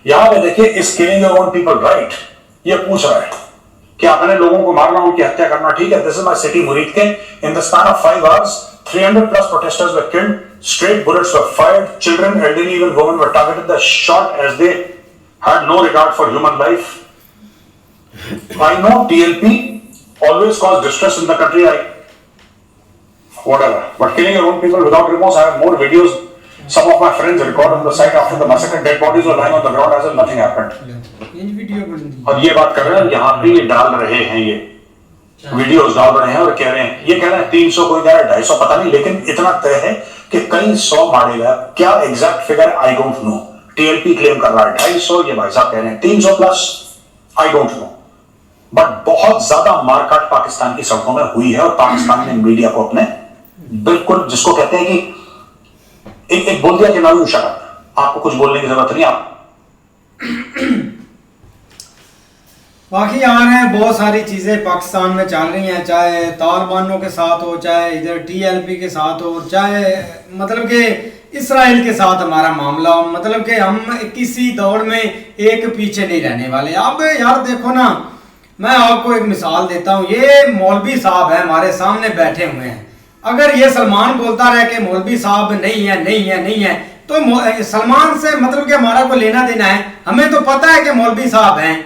B: यहां पे देखिए, is killing your own people right, ये पूछ रहा है कि आपने लोगों को मारना, उनकी हत्या करना ठीक है? दिस इज माय सिटी मुरीद के, in the span of 5 hours 300 plus protesters were killed, straight bullets were fired, children, elderly, even women were targeted, the shot as they had no regard for human life. I know TLP always cause distress in the country, whatever, but killing your own people without remorse, I have more videos. Some of my friends record on the site after the massacre, dead bodies were lying on the ground as if nothing happened. और ये बात कर रहे हैं, यहाँ पे ये डाल रहे हैं, ये वीडियोस डाल रहे हैं और कह रहे हैं, ये कह रहे हैं 300 कोई कह रहा है 250, पता नहीं, लेकिन इतना तय है कि कई 100 मारे गए। क्या exact figure I don't know, TLP claim कर रहा है 250, ये भाई साहब कह रहे हैं 300 plus, I don't know, but बहुत ज्यादा मारकाट पाकिस्तान की सड़कों में हुई है और पाकिस्तान ने मीडिया को अपने बिल्कुल, जिसको कहते हैं कि एक बोल दिया कि नाउ यू शट अप, आपको कुछ बोलने की जरूरत नहीं। आप
A: बाकी आ रहे हैं, बहुत सारी चीज़ें पाकिस्तान में चल रही हैं, चाहे तालिबानों के साथ हो, चाहे इधर टीएलपी के साथ हो, चाहे मतलब कि इसराइल के साथ हमारा मामला हो, मतलब कि हम किसी दौड़ में एक पीछे नहीं रहने वाले। अब यार देखो ना, मैं आपको एक मिसाल देता हूँ, ये मौलवी साहब है हमारे सामने बैठे हुए हैं, अगर ये सलमान बोलता रहे कि मौलवी साहब नहीं है नहीं है नहीं है, तो सलमान से मतलब कि हमारा को लेना देना है? हमें तो पता है कि मौलवी साहब हैं,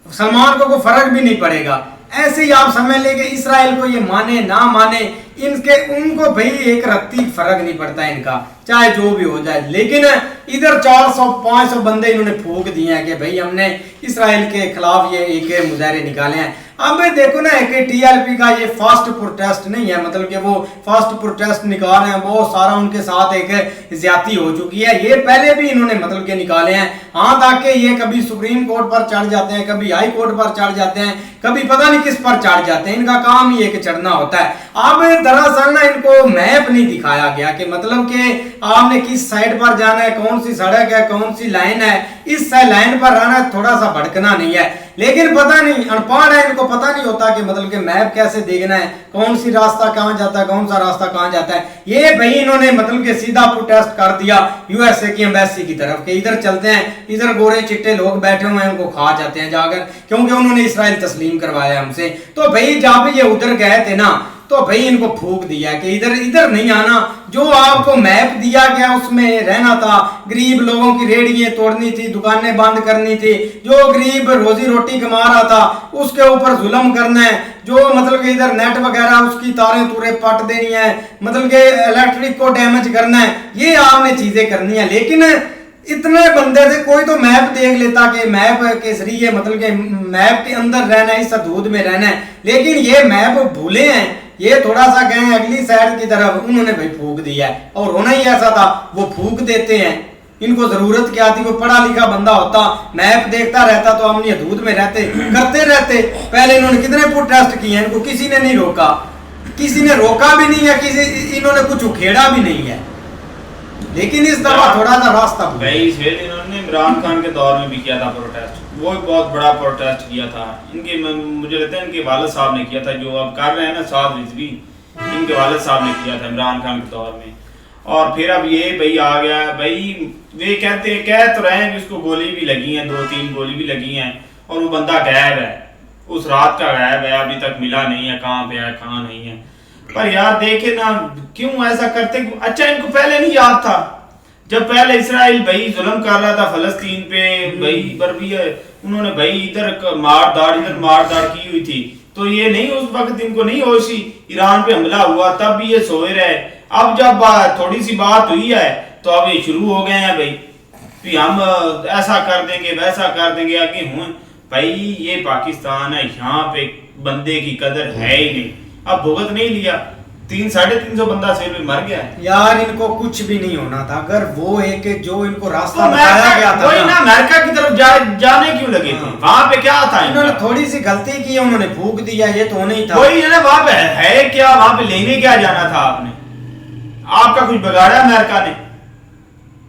A: सलमान को कोई फर्क भी नहीं पड़ेगा। ऐसे ही आप समझ लेंगे इसराइल को ये माने ना माने, इनके उनको भाई एक रत्ती फर्क नहीं पड़ता इनका, चाहे जो भी हो जाए। लेकिन इधर 400-500 बंदे इन्होंने फूंक दिए हैं कि भाई हमने इसराइल के खिलाफ ये एक मुजाहरे निकाले हैं। अब देखो ना कि टीएलपी का ये फर्स्ट प्रोटेस्ट नहीं है, मतलब कि वो फर्स्ट प्रोटेस्ट निकाल रहे हैं, बहुत सारा उनके साथ एक ज्यादती हो चुकी है। ये पहले भी इन्होंने मतलब के निकाले हैं, हाँ ताकि ये कभी सुप्रीम कोर्ट पर चढ़ जाते हैं, कभी हाई कोर्ट पर चढ़ जाते हैं, कभी पता नहीं किस पर चढ़ जाते हैं, इनका काम ही एक चढ़ना होता है। अब दरअसल ना इनको मैप नहीं दिखाया गया कि मतलब कि आपने किस साइड पर जाना है, कौन सी सड़क है, कौन सी लाइन है, इस लाइन पर रहना है, थोड़ा सा भटकना नहीं है। लेकिन पता नहीं, अनपढ़ है, इनको पता नहीं होता कि मतलब कि मैप कैसे देखना है, कौन सी रास्ता कहाँ जाता है, कौन सा रास्ता कहाँ जाता है। ये भाई इन्होंने मतलब कि सीधा प्रोटेस्ट कर दिया यूएसए की एम्बेसी की तरफ के इधर चलते हैं, इधर गोरे चिट्टे लोग बैठे हुए हैं, उनको खा जाते हैं जाकर, क्योंकि उन्होंने इसराइल तस्लीम करवाया हमसे। तो भाई जब ये उधर गए थे ना, तो भाई इनको फूक दिया कि इधर इधर नहीं आना, जो आपको मैप दिया गया उसमें रहना था। गरीब लोगों की रेहड़ियां तोड़नी थी, दुकानें बंद करनी थी, जो गरीब रोजी रोटी कमा रहा था उसके ऊपर जुल्म करना है, जो मतलब कि इधर नेट वगैरह उसकी तारें तूरे पट देनी है, मतलब कि इलेक्ट्रिक को डैमेज करना है, ये आपने चीजें करनी है। लेकिन इतने बंदे थे, कोई तो मैप देख लेता कि मैप के जरिए मतलब कि मैप के अंदर रहना है, इस हदूद में रहना है। लेकिन ये मैप भूले हैं, ये थोड़ा सा गए अगली साइड की तरफ, उन्होंने भाई फूक दिया है। और होना ही ऐसा था, वो फूक देते हैं। इनको जरूरत क्या थी, वो पढ़ा लिखा बंदा होता, मैप देखता रहता तो हम हदूद में रहते, करते रहते। पहले इन्होंने कितने प्रोटेस्ट किए हैं, इनको किसी ने नहीं रोका, किसी ने रोका भी नहीं है, किसी इन्होंने कुछ उखेड़ा भी नहीं है। लेकिन इस दफा थोड़ा सा रास्ता
D: भाई फिर इन्होंने इमरान खान के दौर में भी किया था प्रोटेस्ट, वो बहुत बड़ा प्रोटेस्ट किया था। इनके मुझे लगता है इनके वालिद साहब ने किया था, जो अब कर रहे हैं ना साद रिजवी, इनके वालिद साहब ने किया था इमरान खान के दौर में। और फिर अब ये भाई आ गया, भाई वे कह तो रहे हैं कि उसको गोली भी लगी है, 2-3 गोली भी लगी हैं, और वो बंदा गायब है, उस रात का गायब है, अभी तक मिला नहीं है, कहाँ पे है कहाँ नहीं है। पर यार देखे ना क्यों ऐसा करते। अच्छा इनको पहले नहीं याद था, जब पहले इसराइल भाई जुल्म कर रहा था फलस्तीन पे, भाई पर भी उन्होंने भाई इधर मार दाड़ की हुई थी, तो ये नहीं उस वक्त इनको नहीं होशी, ईरान पे हमला हुआ तब भी ये सोए रहे। अब जब थोड़ी सी बात हुई है तो अब ये शुरू हो गए हैं भाई हम ऐसा कर देंगे वैसा कर देंगे, आगे हूं भाई ये पाकिस्तान है, यहाँ पे बंदे की कदर है ही नहीं। अब भुगत नहीं लिया, 300-350 बंदा सिर में मर गया है
A: यार। इनको कुछ भी नहीं होना था अगर वो एक जो इनको रास्ता बताया गया था
D: ना अमेरिका की तरफ जाने क्यों लगे थे, वहां पे क्या था,
A: इन्होंने थोड़ी सी गलती की, उन्होंने फूक दिया, ये तो नहीं था।
D: कोई ना वहां पे है क्या, वहां पे लेने क्या जाना था आपने, आपका कुछ बिगाड़ा अमेरिका ने,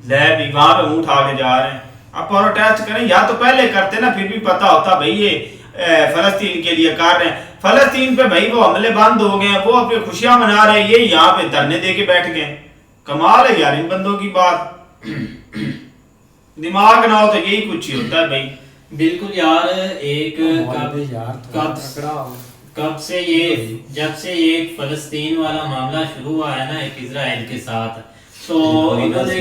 D: ले भी वहां पे मुंह उठा के जा रहे हैं। आप प्रोटेस्ट करें या तो पहले करते ना, फिर भी पता होता भाई ये फलस्तीन के लिए कर रहे हैं। फलस्तीन पे भाई वो हमले बंद हो गए हैं, वो अपनी खुशियां मना रहे हैं, ये यहाँ पे धरने दे के बैठ गए। कमाल है यार इन बंदों की बात, दिमाग ना हो तो यही कुछ ही होता है भाई।
E: बिल्कुल यार, एक कब से ये जब से ये फलस्तीन वाला मामला शुरू हुआ है ना एक इजराइल के साथ, तो इन्होंने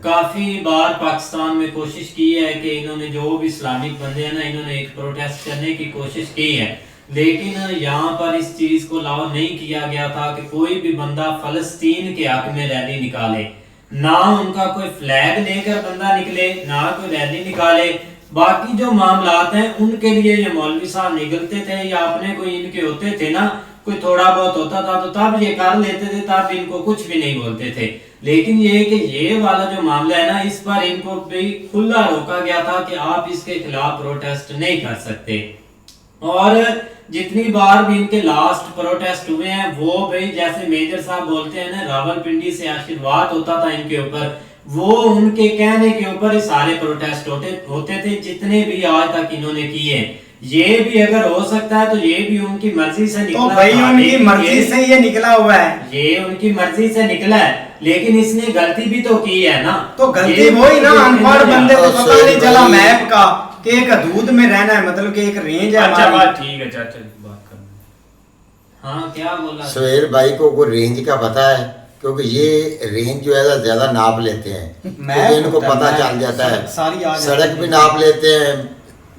E: काफी बार पाकिस्तान में कोशिश की है कि इन्होंने जो भी इस्लामिक बंदे हैं ना, इन्होंने एक प्रोटेस्ट करने की कोशिश की है, लेकिन यहाँ पर इस चीज को लागू नहीं किया गया था कि कोई भी बंदा फलस्तीन के हक में रैली निकाले, ना उनका कोई फ्लैग लेकर बंदा निकले, ना कोई रैली निकाले। बाकी जो मामलात हैं उनके लिए ये मौलवी साहब निकलते थे, या अपने कोई इनके होते थे ना, कोई थोड़ा बहुत होता था तो तब ये कर लेते थे, तब इनको कुछ भी नहीं बोलते थे। लेकिन ये कि ये वाला जो मामला है ना, इस पर इनको भी खुला रोका गया था कि आप इसके खिलाफ प्रोटेस्ट नहीं कर सकते। और जितनी बार भी इनके लास्ट प्रोटेस्ट हुए हैं वो भाई जैसे मेजर साहब बोलते हैं ना, रावलपिंडी से आशीर्वाद होता था इनके ऊपर, वो उनके कहने के ऊपर ही सारे प्रोटेस्ट होते थे जितने भी आज तक इन्होंने किए। ये भी अगर हो सकता है तो ये भी उनकी मर्जी से निकला,
A: तो भाई उनकी मर्जी से ये निकला हुआ है,
E: ये उनकी मर्जी से निकला है, लेकिन इसने गलती भी तो की है ना।
A: तो गलती वही ना, अनपढ़ बंदे को पता नहीं चला मैप का कि एक हदूद में रहना है, मतलब कि एक रेंज है।
D: अच्छा बात ठीक है, चाचा बात कर।
E: हाँ क्या बोला
F: सवेर भाई को रेंज का पता है, क्योंकि ये रेंज जो है ज्यादा नाप लेते हैं, क्योंकि इनको पता चल जाता है, सड़क भी नाप लेते हैं,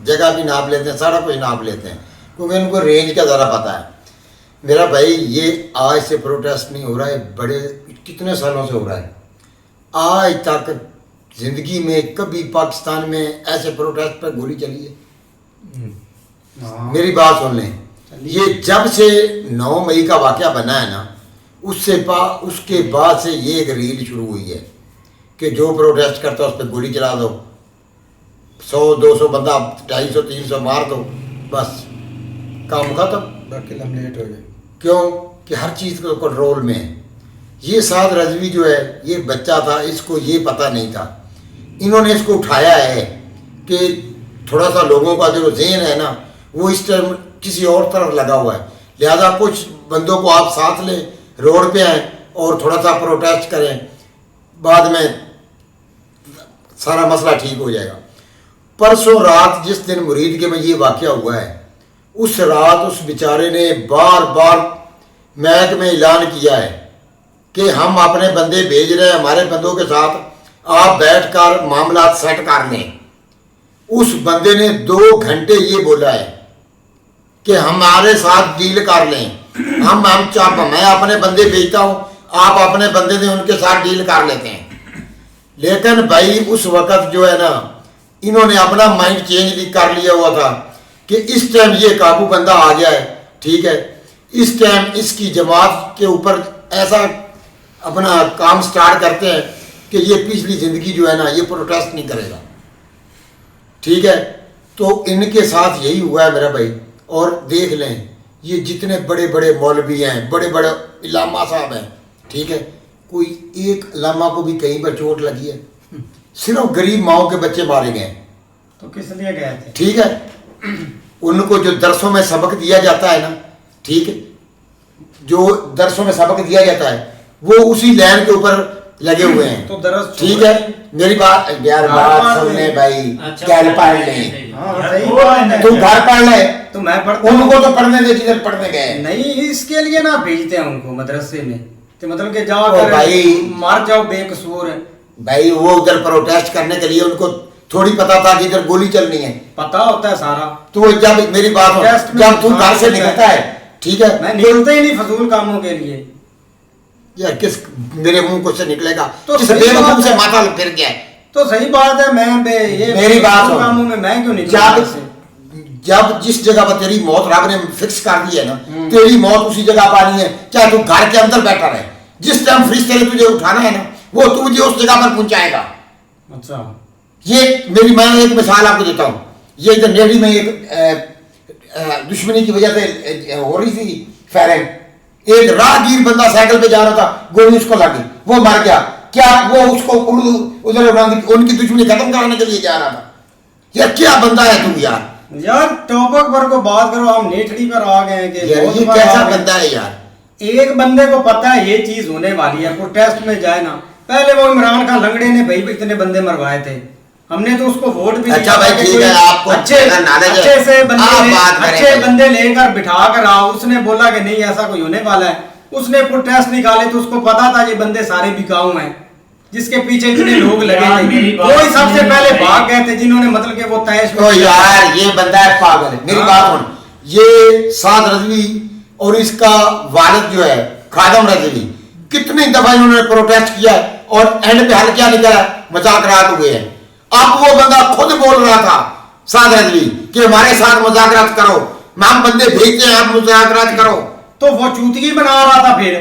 F: जगह भी नाप लेते हैं, सारा कुछ नाप लेते हैं। क्योंकि उनको रेंज का ज़रा पता है। मेरा भाई ये आज से प्रोटेस्ट नहीं हो रहा है, बड़े कितने सालों से हो रहा है। आज तक ज़िंदगी में कभी पाकिस्तान में ऐसे प्रोटेस्ट पर गोली चली है? मेरी बात सुन लें, ये जब से 9 मई का वाक़या बना है ना, उसके बाद से ये एक रील शुरू हुई है कि जो प्रोटेस्ट करता है उस पर गोली चला दो, 100-200 बंदा 250-300 मार दो, बस काम खत्म,
A: बाकी हम लेट हो गए।
F: क्यों कि हर चीज़ को कंट्रोल में है। ये साद रजवी जो है ये बच्चा था, इसको ये पता नहीं था, इन्होंने इसको उठाया है कि थोड़ा सा लोगों का जो ज़हन है ना वो इस टाइम किसी और तरफ लगा हुआ है, लिहाजा कुछ बंदों को आप साथ लें, रोड पे आएँ और थोड़ा सा प्रोटेस्ट करें, बाद में सारा मसला ठीक हो जाएगा। परसों रात जिस दिन मुरीद के में ये वाक़या हुआ है, उस रात उस बेचारे ने बार बार महक में ऐलान किया है कि हम अपने बंदे भेज रहे हैं, हमारे बंदों के साथ आप बैठकर मामला सेट कर लें। उस बंदे ने 2 घंटे ये बोला है कि हमारे साथ डील कर लें, मैं अपने बंदे भेजता हूँ, आप अपने बंदे से उनके साथ डील कर लेते हैं। लेकिन भाई उस वक़्त जो है ना, इन्होंने अपना माइंड चेंज भी कर लिया हुआ था कि इस टाइम ये काबू बंदा आ गया है, ठीक है, इस टाइम इसकी जमात के ऊपर ऐसा अपना काम स्टार्ट करते हैं कि ये पिछली ज़िंदगी जो है ना ये प्रोटेस्ट नहीं करेगा, ठीक है। तो इनके साथ यही हुआ है मेरा भाई। और देख लें ये जितने बड़े बड़े मौलवी हैं, बड़े बड़े इलामा साहब हैं, ठीक है, कोई एक इलामा को भी कहीं पर चोट लगी है? सिर्फ गरीब माओ के बच्चे मारे गए।
A: तो किस लिए गए थे?
F: ठीक है, उनको जो दरसों में सबक दिया जाता है ना, ठीक है, जो दरसों में सबक दिया जाता है वो उसी लाइन के ऊपर लगे हुए हैं।
A: तो दरस
F: ठीक है, मेरी बात यार बात सुनने भाई, क्या पढ़ ले, तुम घर पढ़ ले,
A: तो मैं पढ़ता
F: उनको तो पढ़ने दे जिधर पढ़ने गए।
A: नहीं, इसके लिए ना भेजते हैं उनको मदरसे में, तो मतलब कि जाओ
F: भाई
A: मार जाओ बेकसूर है
F: भाई। वो उधर प्रोटेस्ट करने के लिए उनको थोड़ी पता था कि इधर गोली चलनी है,
A: पता होता है सारा।
F: तो जब मेरी बात हो, जब तू घर से निकलता है, ठीक है,
A: मैं निकलता ही नहीं फजूल कामों के लिए।
F: यार किस मेरे मुंह को से निकलेगा
A: तो
F: किस बेवकूफ से माथा फिर गया है।
A: तो सही बात है, मैं ये
F: मेरी बात सुन,
A: कामों में मैं क्यों निकलूं?
F: जब जिस जगह पर तेरी मौत रब ने फिक्स कर दी है ना, तेरी मौत उसी जगह पर आनी है, चाहे तू घर के अंदर बैठा रहे। जिस टाइम फरिश्ते ने तुझे उठाना है ना, वो तुझे उस जगह पर पहुंचाएगा।
A: अच्छा,
F: ये मैं एक मिसाल आपको देता हूँ। ये इधर नेड़ी में एक दुश्मनी की वजह से हो रही थी फायरिंग, एक राहगीर बंदा साइकिल पे जा रहा था, गोली उसको लगी, वो मर गया। क्या वो उसको उधर उनकी दुश्मनी खत्म कराने के लिए जा रहा था? यार क्या बंदा है तू यार
A: टॉपिक पर को बात करो, हम नेठड़ी पर आ गए हैं कि
F: ये कैसा बंदा है यार।
A: एक बंदे को पता है ये चीज होने वाली है, प्रोटेस्ट में जाए ना। पहले वो इमरान खान लंगड़े ने भाई इतने बंदे मरवाए थे, हमने तो उसको वोट भी
F: अच्छा भाई ठीक है, आपको
A: अच्छे बंदे लेकर बिठा कर आओ। उसने बोला कि नहीं ऐसा कोई होने वाला है, उसने प्रोटेस्ट निकाले तो उसको पता था ये बंदे सारे बिकाऊ हैं, जिसके पीछे इतने लोग लगे थे, वो ही सबसे पहले भाग गए थे, जिन्होंने मतलब कि वो तैश।
F: तो यार ये बंदा है पागल है। मेरी बात सुन, ये साद रजवी और इसका वालिद जो है खादम रजवी, कितनी दफा इन्होंने प्रोटेस्ट किया और एंड पे हल क्या निकला, मजाकरात हुए हैं। अब वो बंदा खुद बोल रहा था साद रजवी कि हमारे साथ मजाकरात करो, हम बंदे भेजते हैं, आप मजाकरात करो।
A: तो वो चूतगी बना रहा था। फिर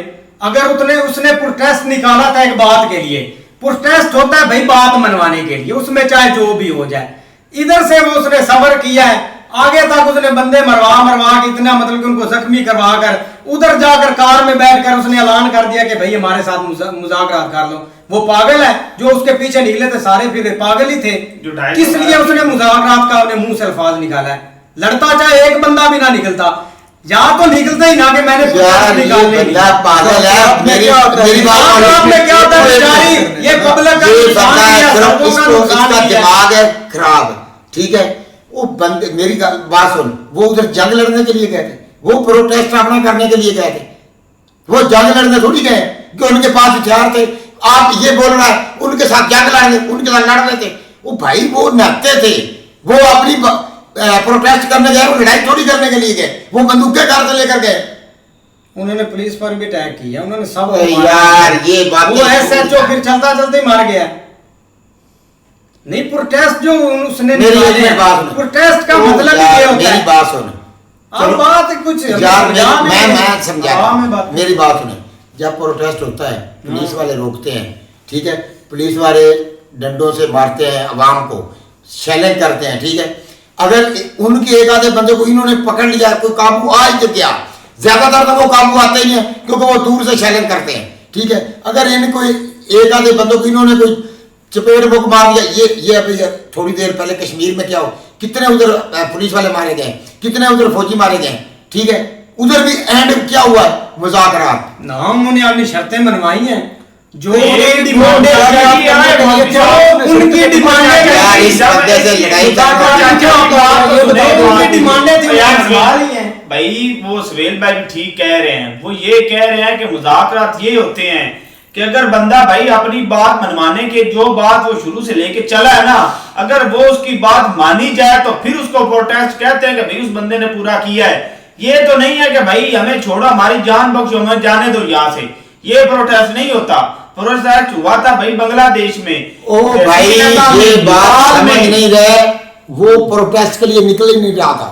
A: अगर उसने प्रोटेस्ट निकाला था एक बात के लिए, प्रोटेस्ट होता है भाई बात मनवाने के लिए, उसमें चाहे जो भी हो जाए। इधर से वो उसने सबर किया है, आगे तक उसने बंदे मरवा के इतना मतलब कि उनको जख्मी करवा कर, उधर जाकर कार में बैठकर उसने ऐलान कर दिया कि भाई हमारे साथ मुज़ाकरात कर लो। वो पागल है, जो उसके पीछे निकले थे सारे फिर पागल ही थे। किस लिए उसने मुज़ाकरात का अपने मुंह से अल्फाज निकाला है? लड़ता चाहे एक बंदा भी ना निकलता, या तो निकलता ही ना कि मैंने
F: पागल है। मेरी बात
A: में क्या होता है, ये पब्लिक
F: इसका दिमाग है खराब, ठीक है। वो बंदे मेरी बात सुन, वो उधर जंग लड़ने के लिए गए थे, वो प्रोटेस्ट अपना करने के लिए गए थे, वो जंग लड़ने थोड़ी गए कि उनके पास हथियार थे। आप ये बोल रहा है उनके साथ जंग लड़ने, उनके साथ लड़ रहे थे। वो भाई वो नहाते थे, वो अपनी प्रोटेस्ट करने गए, वो लड़ाई थोड़ी करने के लिए गए, वो बंदूकें कार से लेकर गए।
A: उन्होंने पुलिस पर भी अटैक किया, उन्होंने सब
F: यार ये बात
A: वो SHO फिर चलता चलते मार गया। नहीं प्रोटेस्ट जो उसने प्रोटेस्ट का मतलब ये होता है।
F: मेरी बात सुन,
A: अब बात कुछ
F: यार मैं समझा, मेरी बात सुने। जब प्रोटेस्ट होता है पुलिस वाले रोकते हैं, ठीक है, पुलिस वाले डंडों से मारते हैं अवाम को, शैलेंज करते हैं, ठीक है। अगर उनके एक आधे बंदे को इन्होंने पकड़ लिया, कोई काबू आज तो क्या, ज्यादातर तो वो काबू आते ही हैं क्योंकि वो दूर से शैलेंज करते हैं, ठीक है। अगर इनको एक आधे बंदों को इन्होंने कोई चपेट बुक मार दिया, ये अभी थोड़ी देर पहले कश्मीर में क्या हो, कितने उधर पुलिस वाले मारे गए, कितने उधर फौजी मारे गए, ठीक है। उधर भी एंड क्या हुआ, मुज़ाकरात
A: नाम बुनियादी शर्तें बनवाई हैं, जो
D: एक
A: डिमांड उनकी डिमांडें
D: भाई वो सुहेल भाई भी ठीक कह रहे हैं। वो ये कह रहे हैं कि मुज़ाकरात ये होते हैं कि अगर बंदा भाई अपनी बात मनवाने के, जो बात वो शुरू से लेके चला है ना, अगर वो उसकी बात मानी जाए तो फिर उसको प्रोटेस्ट कहते हैं कि भाई उस बंदे ने पूरा किया है। ये तो नहीं है कि भाई हमें छोड़ो, हमारी जान बख्शो, हमें जाने दो यहाँ से, ये प्रोटेस्ट नहीं होता। प्रोटेस्ट हुआ था भाई बांग्लादेश में।
F: ओ भाई ये बात समझ नहीं रहे, वो प्रोटेस्ट के लिए निकल ही नहीं रहा था,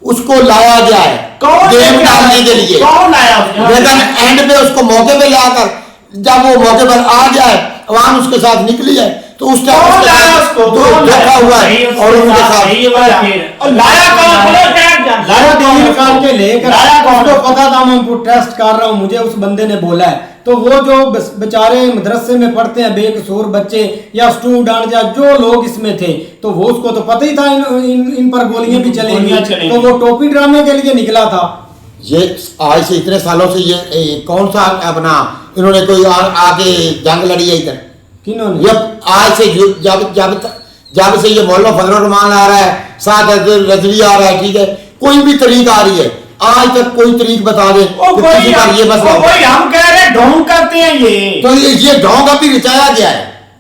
F: उसको लाया गया है गेम डालने के लिए।
D: कौन आया उसको?
F: लेकिन एंड पे उसको मौके पे लाकर, जब वो मौके पर आ गया है, अवाम उसके साथ निकली है, तो उस टाइम
D: उसको
F: देखा हुआ है और उनके साथ
D: लाया
A: निकाल के लेकर उसको पता था मैं प्रोटेस्ट कर रहा हूँ, मुझे उस बंदे ने बोला है। तो वो जो बेचारे मदरसे में पढ़ते हैं बेकसूर बच्चे या स्टूडेंट या जो लोग इसमें थे, तो वो उसको तो पता ही था इन पर गोलियां भी चलेंगी, तो वो टोपी ड्रामे के लिए निकला था।
F: ये आज से इतने सालों से ये कौन सा अपना इन्होंने कोई आके जंग लड़ी है इधर,
A: किन्होंने?
F: जब आज से जब से ये मौलाना फजलुर रहमान आ रहा है, साथ रजवी आ रहा है, ठीक है, कोई भी तरीक आ रही है, आज तक कोई तरीक बता दे ये मसला।
D: हम कह रहे हैं ढोंग करते हैं ये,
F: तो ये ढोंग अभी रचाया गया है।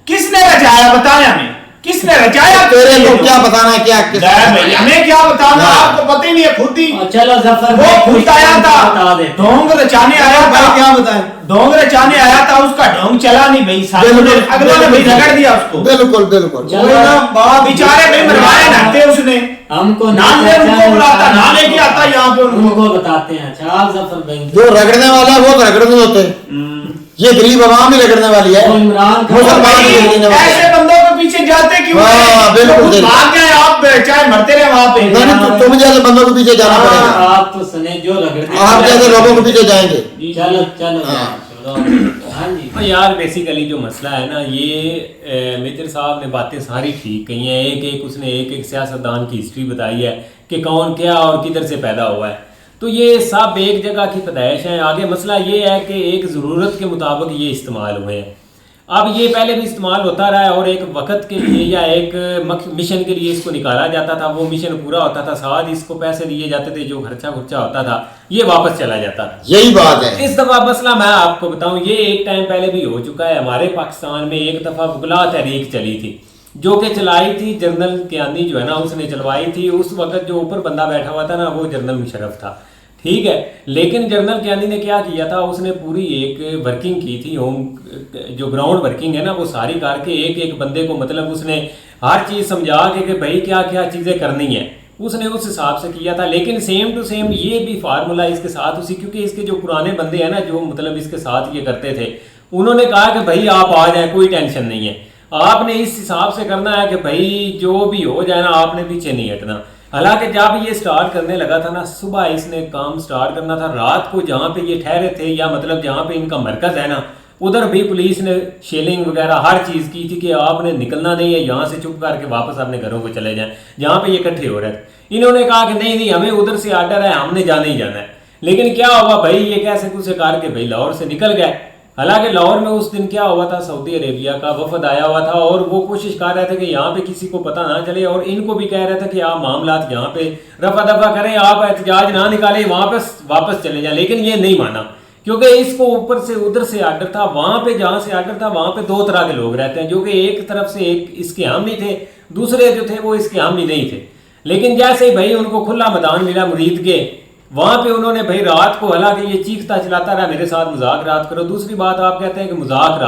D: किसने रचाया बताया हमें, किसने रचाया?
F: तेरे को क्या बताना है, क्या
D: हमें क्या बताना, आपको पता ही नहीं है खुद ही।
E: चलो जफर
D: वो खुद आया था, ढोंग रचाने आया था,
A: क्या बताएं,
D: ढोंग रचाने आया था, उसका ढोंग चला नहीं भाई, अगले ने भाई रगड़ दिया उसको।
F: बिल्कुल बिल्कुल
D: बेचारे भाई मरवाए नाते उसने,
E: हमको
D: नाम ले उनको बुलाता, ना लेके आता यहाँ पे
E: उनको बताते हैं। अच्छा जफर भाई,
F: जो रगड़ने वाला है वो तो रगड़ने होते, ये गरीब आवाम ही रगड़ने वाली है,
D: मुसलमान ऐसे बंदों के पीछे जाते क्यों?
F: बिल्कुल
D: भाग गए आप, चाहे मरते रहे वहां पे।
F: तुम जैसे बंदों के पीछे जाना पड़ेगा,
E: आप तो सुने जो रगड़ते,
F: आप जैसे लोगों के पीछे जाएंगे।
E: चलो चलो हाँ जी
G: यार बेसिकली जो मसला है ना, ये मित्र साहब ने बातें सारी ठीक कही हैं। एक उसने एक सियासतदान की हिस्ट्री बताई है कि कौन क्या और किधर से पैदा हुआ है, तो ये सब एक जगह की पैदाइश है। आगे मसला ये है कि एक ज़रूरत के मुताबिक ये इस्तेमाल हुए हैं। अब ये पहले भी इस्तेमाल होता रहा है और एक वक्त के लिए या एक मिशन के लिए इसको निकाला जाता था, वो मिशन पूरा होता था, साथ इसको पैसे दिए जाते थे, जो खर्चा होता था ये वापस चला जाता था।
F: यही बात है।
G: इस दफ़ा मसला मैं आपको बताऊं, ये एक टाइम पहले भी हो चुका है। हमारे पाकिस्तान में एक दफ़ा बुगला तहरीक चली थी, जो कि चलाई थी जनरल कियानी जो है ना, उसने चलवाई थी। उस वक्त जो ऊपर बंदा बैठा हुआ था ना, वो जनरल मुशर्रफ था, ठीक है। लेकिन जनरल कियानी ने क्या किया था, उसने पूरी एक वर्किंग की थी, होम जो ग्राउंड वर्किंग है ना, वो सारी करके एक एक बंदे को मतलब उसने हर चीज़ समझा के भाई क्या क्या चीज़ें करनी है, उसने उस हिसाब से किया था। लेकिन सेम टू सेम ये भी फार्मूला इसके साथ उसी, क्योंकि इसके जो पुराने बंदे हैं ना, जो मतलब इसके साथ ये करते थे, उन्होंने कहा कि भाई आप आ जाए, कोई टेंशन नहीं है, आपने इस हिसाब से करना है कि भाई जो भी हो जाए ना, आपने पीछे नहीं हटना। हालांकि जब ये स्टार्ट करने लगा था ना, सुबह इसने काम स्टार्ट करना था, रात को जहाँ पे ये ठहरे थे या मतलब जहाँ पे इनका मरकज़ है ना, उधर भी पुलिस ने शेलिंग वगैरह हर चीज़ की थी कि आपने निकलना नहीं है, यहाँ से चुप करके वापस अपने घरों को चले जाएं जहाँ पे ये इकट्ठे हो रहे थे। इन्होंने कहा कि नहीं हमें उधर से आर्डर है, हमने जाना ही जाना है। लेकिन क्या हुआ भाई, ये कैसे कुछ करके भाई लाहौर से निकल गए। हालांकि लाहौर में उस दिन क्या हुआ था, सऊदी अरेबिया का वफद आया हुआ था और वो कोशिश कर रहे थे कि यहाँ पे किसी को पता ना चले, और इनको भी कह रहे थे कि आप मामला यहाँ पे रफा दफा करें, आप एहतजाज ना निकालें, वापस चले जाएं। लेकिन ये नहीं माना, क्योंकि इसको ऊपर से उधर से आर्डर था, वहाँ पे जहाँ से आर्डर था वहाँ पे दो तरह के लोग रहते हैं, जो कि एक तरफ से एक इसके हामी थे, दूसरे जो थे वो इसके हामी नहीं थे। लेकिन जैसे ही भाई उनको खुला मैदान मिला मुरीद के, वहां पे उन्होंने भाई रात को, हालांकि ये चीखता चलाता रहा मेरे साथ मजाक रात करो। दूसरी बात आप कहते हैं कि मजाक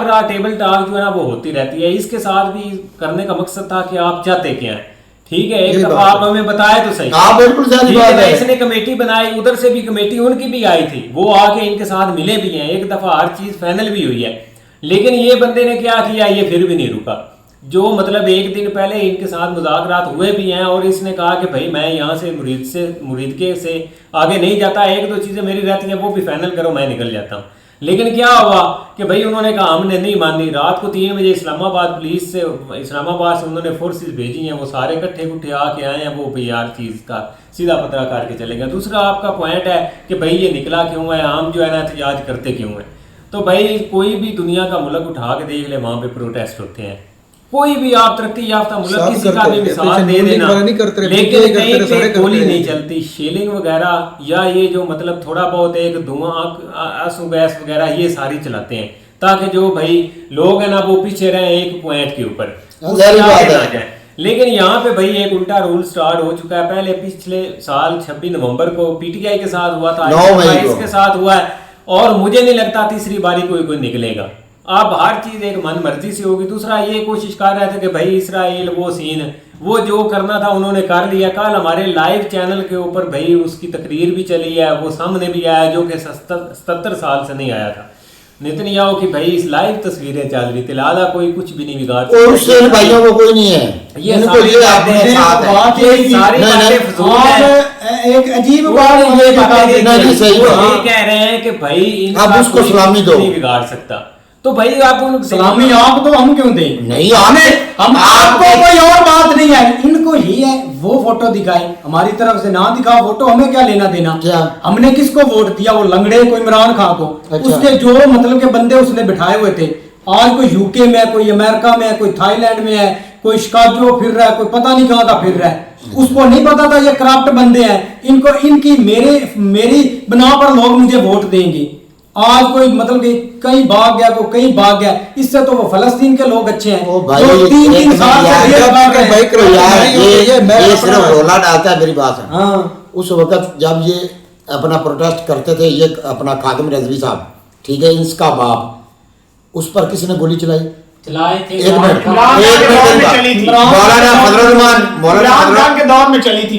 G: रात टेबल टॉक जो है ना वो होती रहती है, इसके साथ भी करने का मकसद था कि आप चाहते क्या है, ठीक है, एक दफा आप हमें बताए तो सही।
F: हाँ बिल्कुल सही
G: ठीक
F: बात
G: है,
F: है।
G: इसने कमेटी बनाई, उधर से भी कमेटी उनकी भी आई थी, वो आके इनके साथ मिले भी हैं, एक दफा हर चीज फाइनल भी हुई है। लेकिन ये बंदे ने क्या किया, ये फिर भी नहीं रुका, जो मतलब एक दिन पहले इनके साथ मुज़ाकरात रात हुए भी हैं और इसने कहा कि भाई मैं यहाँ से मुरीदके से आगे नहीं जाता, एक दो चीज़ें मेरी रहती हैं वो भी फाइनल करो, मैं निकल जाता हूँ। लेकिन क्या हुआ कि भाई उन्होंने कहा हमने नहीं मानी। रात को 3 बजे इस्लामाबाद से उन्होंने फोर्सेस भेजी हैं, वो सारे इकट्ठे आके आए हैं, वो भाई यार चीज़ का सीधा पता करके चले गए। दूसरा आपका पॉइंट है कि भाई ये निकला क्यों है, हम जो है ना एहतजाज करते क्यों हैं। तो भाई कोई भी दुनिया का मुल्क उठा के देख ले, वहाँ पे प्रोटेस्ट होते हैं, कोई भी आप तरक्की याफ्ता मुल्क किसी का भी मिसाल दे देना, लेकिन कहीं पे गोली नहीं चलती, शेलिंग वगैरह या ये जो मतलब थोड़ा बहुत एक धुआं आंसू गैस वगैरह ये सारी चलाते हैं ताकि जो भाई लोग है ना वो पीछे रहे एक पॉइंट के ऊपर। लेकिन यहाँ पे भाई एक उल्टा रूल स्टार्ट हो चुका है। पहले पिछले साल 26 नवंबर को पीटीआई के साथ हुआ था, इसके साथ हुआ है और मुझे नहीं लगता तीसरी बारी कोई निकलेगा। अब हर चीज एक मन मर्जी से होगी। दूसरा ये कोशिश कर रहे थे कि भाई इसराइल वो सीन वो जो करना था उन्होंने कर लिया। कल हमारे लाइव चैनल के ऊपर भाई उसकी तकरीर भी चली है, वो सामने भी आया जो कि 77 साल से नहीं आया था। नेतन्याहू की भाई इस लाइव तस्वीरें चल रही थी, लिहाजा कोई कुछ भी नहीं बिगाड़
F: और उससे भाइयों को कोई नहीं है,
G: ये सारी
A: एक अजीब बात ये
G: कह रहे हैं कि भाई
F: आप उसको सलामी दो,
G: नहीं बिगाड़ सकता। तो भाई आप
A: सलामी आप तो हम क्यों दें?
F: नहीं
A: हम आपको कोई और बात नहीं है, इनको ही है वो फोटो दिखाई, हमारी तरफ से ना दिखाओ फोटो, हमें क्या लेना देना।
F: क्या
A: हमने किसको वोट दिया? वो लंगड़े को इमरान खान को।
F: अच्छा।
A: उसके जो मतलब के बंदे उसने बिठाए हुए थे, आज कोई यूके में है, कोई अमेरिका में है, कोई थाईलैंड में है, कोई शिकागो फिर रहा है, कोई पता नहीं कहाँ का फिर रहा है। उसको नहीं पता था ये करप्ट बंदे हैं, इनको इनकी मेरी बना पर लोग मुझे वोट देंगे। आज कोई मतलब कि कहीं भाग गया, कोई कहीं भाग गया, इससे तो वो फलस्तीन के लोग अच्छे हैं जो 3 साल से
F: ये सिर्फ रोला डालता है। मेरी बात है, हाँ। उस वक्त जब ये अपना प्रोटेस्ट करते थे, ये अपना खादिम रजवी साहब, ठीक है, इसका बाप, उस पर किसने गोली चलाई
D: के दौर में चली थी।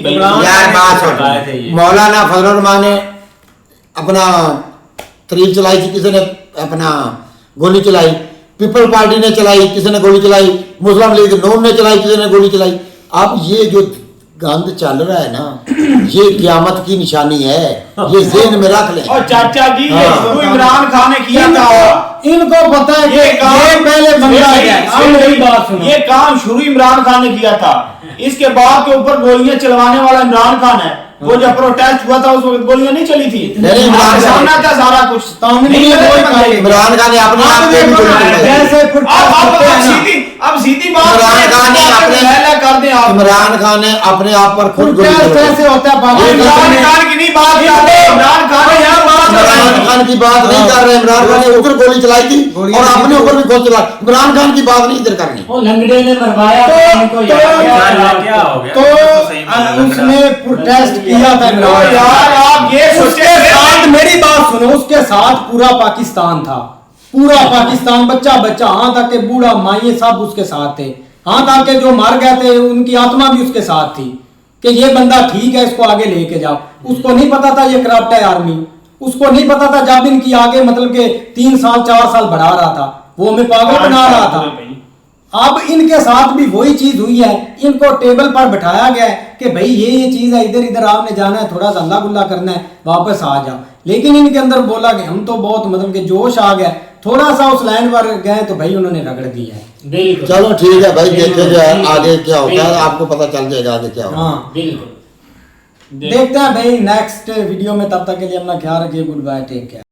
F: मौलाना फजल रहमान ने अपना तरीफ चलाई थी, किसी ने अपना गोली चलाई, पीपल पार्टी ने चलाई, किसी ने गोली चलाई, मुस्लिम लीग नून ने चलाई, किसी ने गोली चलाई। अब ये जो गंद चल रहा है ना, ये क़यामत की निशानी है, ये ज़हन में रख लें।
D: और चाचा जी ये शुरू इमरान खान ने किया था,
A: इनको पता है ये पहले बंदा है,
D: ये काम शुरू इमरान खान ने किया था। इसके बाद के ऊपर गोलियां चलवाने वाला इमरान खान है। वो जब प्रोटेस्ट हुआ था उस वक्त गोलियां नहीं चली थी, सामना था सारा कुछ।
F: इमरान खान ने अपने आप पे
D: अब सीधी बात
F: इमरान खान ने अपने आप पर खुद
A: कैसे होता है?
D: इमरान खान की नहीं बात कर रहे, इमरान
F: खान की बात नहीं कर रहे। इमरान खान ने उधर गोली चलाई थी और अपने ऊपर भी गोली चलाई। इमरान खान की बात नहीं इधर करनी।
E: लंगड़े ने मरवाया
A: तो उसने प्रोटेस्ट किया था इमरान।
D: यार आप ये सोचे,
A: मेरी बात सुनो, उसके साथ पूरा पाकिस्तान था, पूरा पाकिस्तान, बच्चा हाँ तक के बूढ़ा माइये सब उसके साथ थे, हाँ तक के जो मर गए थे उनकी आत्मा भी उसके साथ थी कि ये बंदा ठीक है, इसको आगे लेके जाओ। उसको नहीं पता था ये करप्ट है आर्मी, उसको नहीं पता था जब इनकी आगे मतलब के 3 साल 4 साल बढ़ा रहा था, वो हमें पागल बना रहा था। अब इनके साथ भी वही चीज हुई है, इनको टेबल पर बिठाया गया है कि भाई ये चीज है, इधर इधर आपने जाना है, थोड़ा सा अल्लाह गुल्ला करना है, वापस आ जाओ। लेकिन इनके अंदर बोला कि हम तो बहुत मतलब कि जोश आ गया, थोड़ा सा उस लाइन पर गए तो भाई उन्होंने रगड़ दिया है।
F: चलो ठीक है भाई, देखे जाए आगे क्या होता है, आपको पता चल जाएगा आगे क्या होगा।
A: हाँ बिल्कुल, देखते हैं भाई नेक्स्ट वीडियो में। तब तक के लिए अपना ख्याल रखिए। Goodbye, take care.